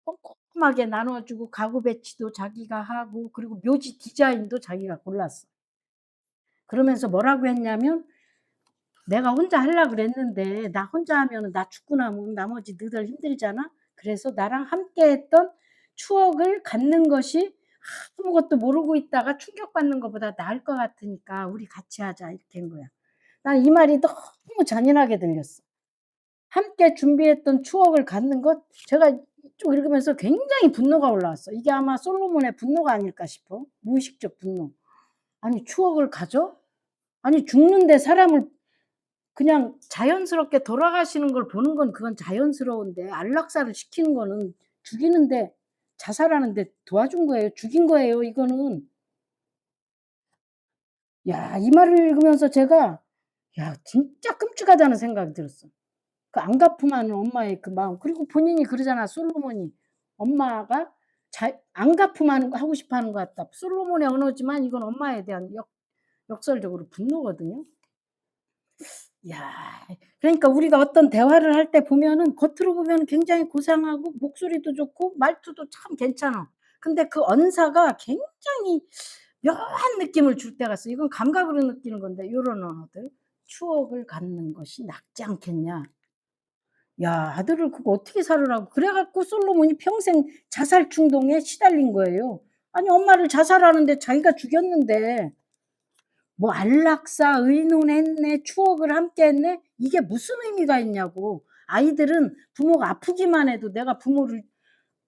꼼꼼하게 나눠 주고 가구 배치도 자기가 하고 그리고 묘지 디자인도 자기가 골랐어. 그러면서 뭐라고 했냐면 "내가 혼자 하려고 그랬는데 나 혼자 하면은 나 죽고 나면 나머지 너희들 힘들잖아. 그래서 나랑 함께 했던 추억을 갖는 것이 아무것도 모르고 있다가 충격받는 것보다 나을 것 같으니까 우리 같이 하자." 이렇게 한 거야. 난 이 말이 너무 잔인하게 들렸어. 함께 준비했던 추억을 갖는 것 제가 쭉 읽으면서 굉장히 분노가 올라왔어. 이게 아마 솔로몬의 분노가 아닐까 싶어. 무의식적 분노. 아니 추억을 가져? 아니 죽는데 사람을 그냥 자연스럽게 돌아가시는 걸 보는 건 그건 자연스러운데 안락사를 시키는 거는 죽이는데 자살하는 데 도와준 거예요. 죽인 거예요 이거는. 야 이 말을 읽으면서 제가 '야 진짜 끔찍하다.'는 생각이 들었어. 그 안가품하는 엄마의 그 마음. 그리고 본인이 그러잖아 솔로몬이. 엄마가 안가품하는 거 하고 싶어 하는 것 같다. 솔로몬의 언어지만 이건 엄마에 대한 역설적으로 분노거든요. 야 그러니까 우리가 어떤 대화를 할 때 보면은 겉으로 보면은 굉장히 고상하고 목소리도 좋고 말투도 참 괜찮아. 근데 그 언사가 굉장히 묘한 느낌을 줄 때가 있어. 이건 감각으로 느끼는 건데 요런 언어들. "추억을 갖는 것이 낫지 않겠냐." 야 아들을 그거 어떻게 살으라고. 그래 갖고 솔로몬이 평생 자살 충동에 시달린 거예요. 아니 엄마를 자살하는데 자기가 죽였는데 뭐 안락사 의논했네 추억을 함께 했네 이게 무슨 의미가 있냐고. 아이들은 부모가 아프기만 해도 내가 부모를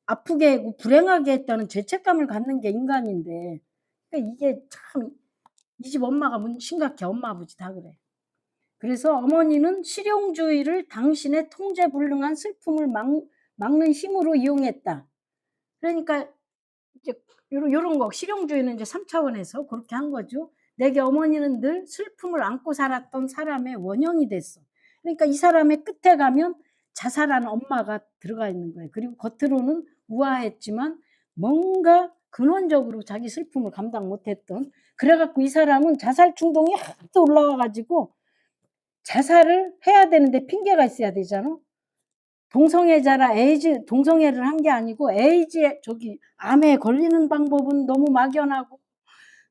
아프게 하고 불행하게 했다는 죄책감을 갖는 게 인간인데 그러니까 이게 참 이 집 엄마가 심각해. 엄마 아버지 다 그래. 그래서 어머니는 실용주의를 당신의 통제불능한 슬픔을 막는 힘으로 이용했다. 그러니까 이제 요런 거 실용주의는 이제 3 차원에서 그렇게 한 거죠. "내게 어머니는 늘 슬픔을 안고 살았던 사람의 원형이 됐어." 그러니까 이 사람의 끝에 가면 자살한 엄마가 들어가 있는 거예요. 그리고 겉으로는 우아했지만 뭔가 근원적으로 자기 슬픔을 감당 못 했던 그래 갖고 이 사람은 자살 충동이 하도 올라와 가지고 자살을 해야 되는데 핑계가 있어야 되잖아. 동성애자라 동성애를 한 게 아니고 에이즈에 암에 걸리는 방법은 너무 막연하고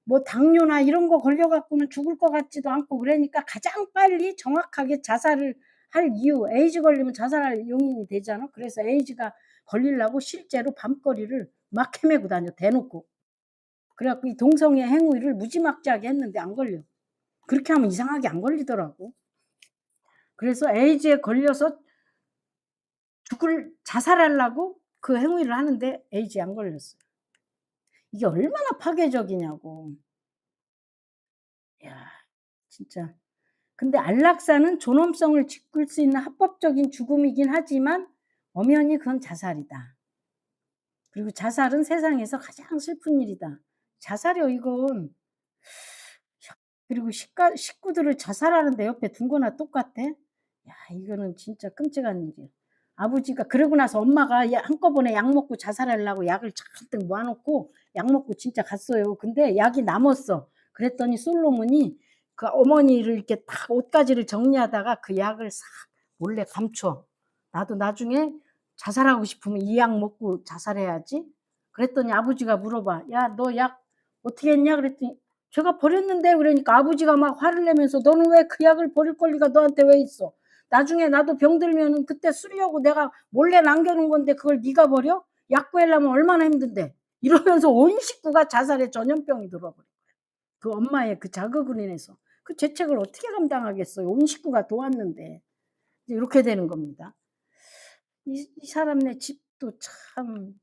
뭐 당뇨나 이런 거 걸려 갖고는 죽을 것 같지도 않고 그러니까 가장 빨리 정확하게 자살을 할 이유 에이즈 걸리면 자살할 용인이 되잖아. 그래서 에이즈가 걸리려고 실제로 밤거리를 막 헤매고 다녀 대놓고. 그래 갖고 이 동성애 행위를 무지막지하게 했는데 안 걸려. 그렇게 하면 이상하게 안 걸리더라고. 그래서 에이즈에 걸려서 자살하려고 그 행위를 하는데 에이즈에 안 걸렸어요. 이게 얼마나 파괴적이냐고. 야 진짜. 근데 안락사는 존엄성을 지킬 수 있는 합법적인 죽음이긴 하지만 엄연히 그건 자살이다. 그리고 자살은 세상에서 가장 슬픈 일이다. 자살이요 이건. 그리고 식구들을 자살하는데 옆에 둔 거나 똑같아? 야 이거는 진짜 끔찍한 일이야. 아버지가 그러고 나서 엄마가 한꺼번에 약 먹고 자살하려고 약을 잔뜩 모아 놓고 약 먹고 진짜 갔어요. 근데 약이 남았어. 그랬더니 솔로몬이 그 어머니를 이렇게 딱 옷가지를 정리하다가 그 약을 싹 몰래 감춰. 나도 나중에 자살하고 싶으면 이 약 먹고 자살해야지. 그랬더니 아버지가 물어봐. "야 너 약 어떻게 했냐?" 그랬더니 "제가 버렸는데." 그러니까 아버지가 막 화를 내면서 "너는 왜 그 약을 버릴 권리가 너한테 왜 있어? 나중에 나도 병들면은 그때 쓰려고 내가 몰래 남겨 놓은 건데 그걸 네가 버려? 약 구하려면 얼마나 힘든데." 이러면서 온 식구가 자살의 전염병이 들어 버려. 그 엄마의 그 자극으로 인해서. 그 죄책을 어떻게 감당하겠어요. 온 식구가 도왔는데. 이제 이렇게 되는 겁니다. 이 사람네 집도 참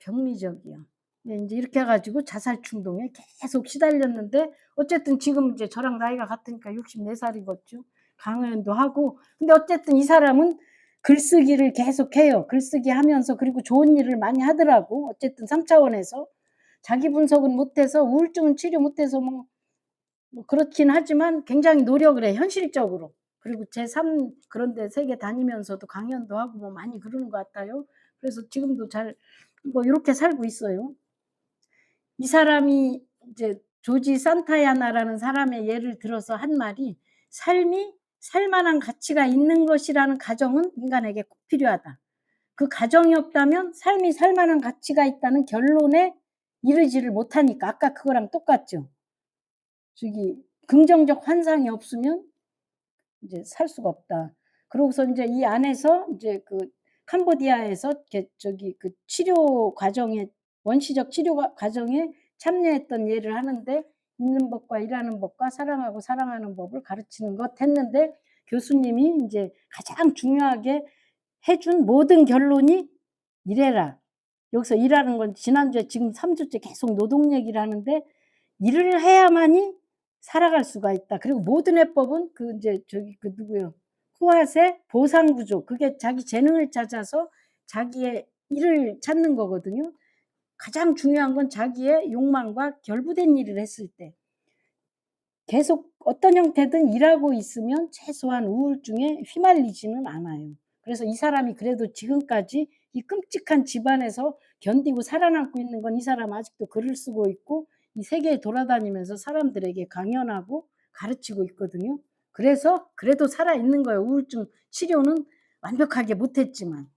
병리적이야. 네, 인제 이렇게 해 가지고 자살 충동에 계속 시달렸는데 어쨌든 지금 이제 저랑 나이가 같으니까 64 살이겠죠. 강연도 하고. 근데 어쨌든 이 사람은 글쓰기를 계속해요. 글쓰기 하면서 그리고 좋은 일을 많이 하더라고. 어쨌든 3 차원에서. 자기 분석은 못해서 우울증은 치료 못해서 뭐 그렇긴 하지만 굉장히 노력을 해 현실적으로. 그리고 제3 그런 데 세계 다니면서도 강연도 하고 뭐 많이 그러는 것 같아요. 그래서 지금도 잘 뭐 요렇게 살고 있어요. 이 사람이 이제 조지 산타야나라는 사람의 예를 들어서 한 말이 "삶이 살 만한 가치가 있는 것이라는 가정은 인간에게 꼭 필요하다. 그 가정이 없다면 삶이 살 만한 가치가 있다는 결론에 이르지를 못하니까." 아까 그거랑 똑같죠. 저기 긍정적 환상이 없으면 이제 살 수가 없다. 그러고서 인제 이 안에서 인제 그 캄보디아에서 이렇게 저기 그 치료 과정에 원시적 치료 과정에 참여했던 예를 하는데 있는 법과 일하는 법과 사랑하고 사랑하는 법을 가르치는 것 했는데 교수님이 인제 가장 중요하게 해준 모든 결론이 "일해라." 여기서 일하는 건 지난주에 지금 3 주째 계속 노동 얘기를 하는데 일을 해야만이 살아갈 수가 있다. 그리고 모든 해법은 그 인제 저기 그 누구요? 코앗의 보상 구조. 그게 자기 재능을 찾아서 자기의 일을 찾는 거거든요. 가장 중요한 건 자기의 욕망과 결부된 일을 했을 때 계속 어떤 형태든 일하고 있으면 최소한 우울증에 휘말리지는 않아요. 그래서 이 사람이 그래도 지금까지 이 끔찍한 집안에서 견디고 살아남고 있는 건 이 사람 아직도 글을 쓰고 있고 이 세계에 돌아다니면서 사람들에게 강연하고 가르치고 있거든요. 그래서 그래도 살아 있는 거예요. 우울증 치료는 완벽하게 못 했지만.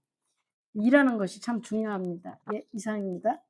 일하는 것이 참 중요합니다. 예, 이상입니다.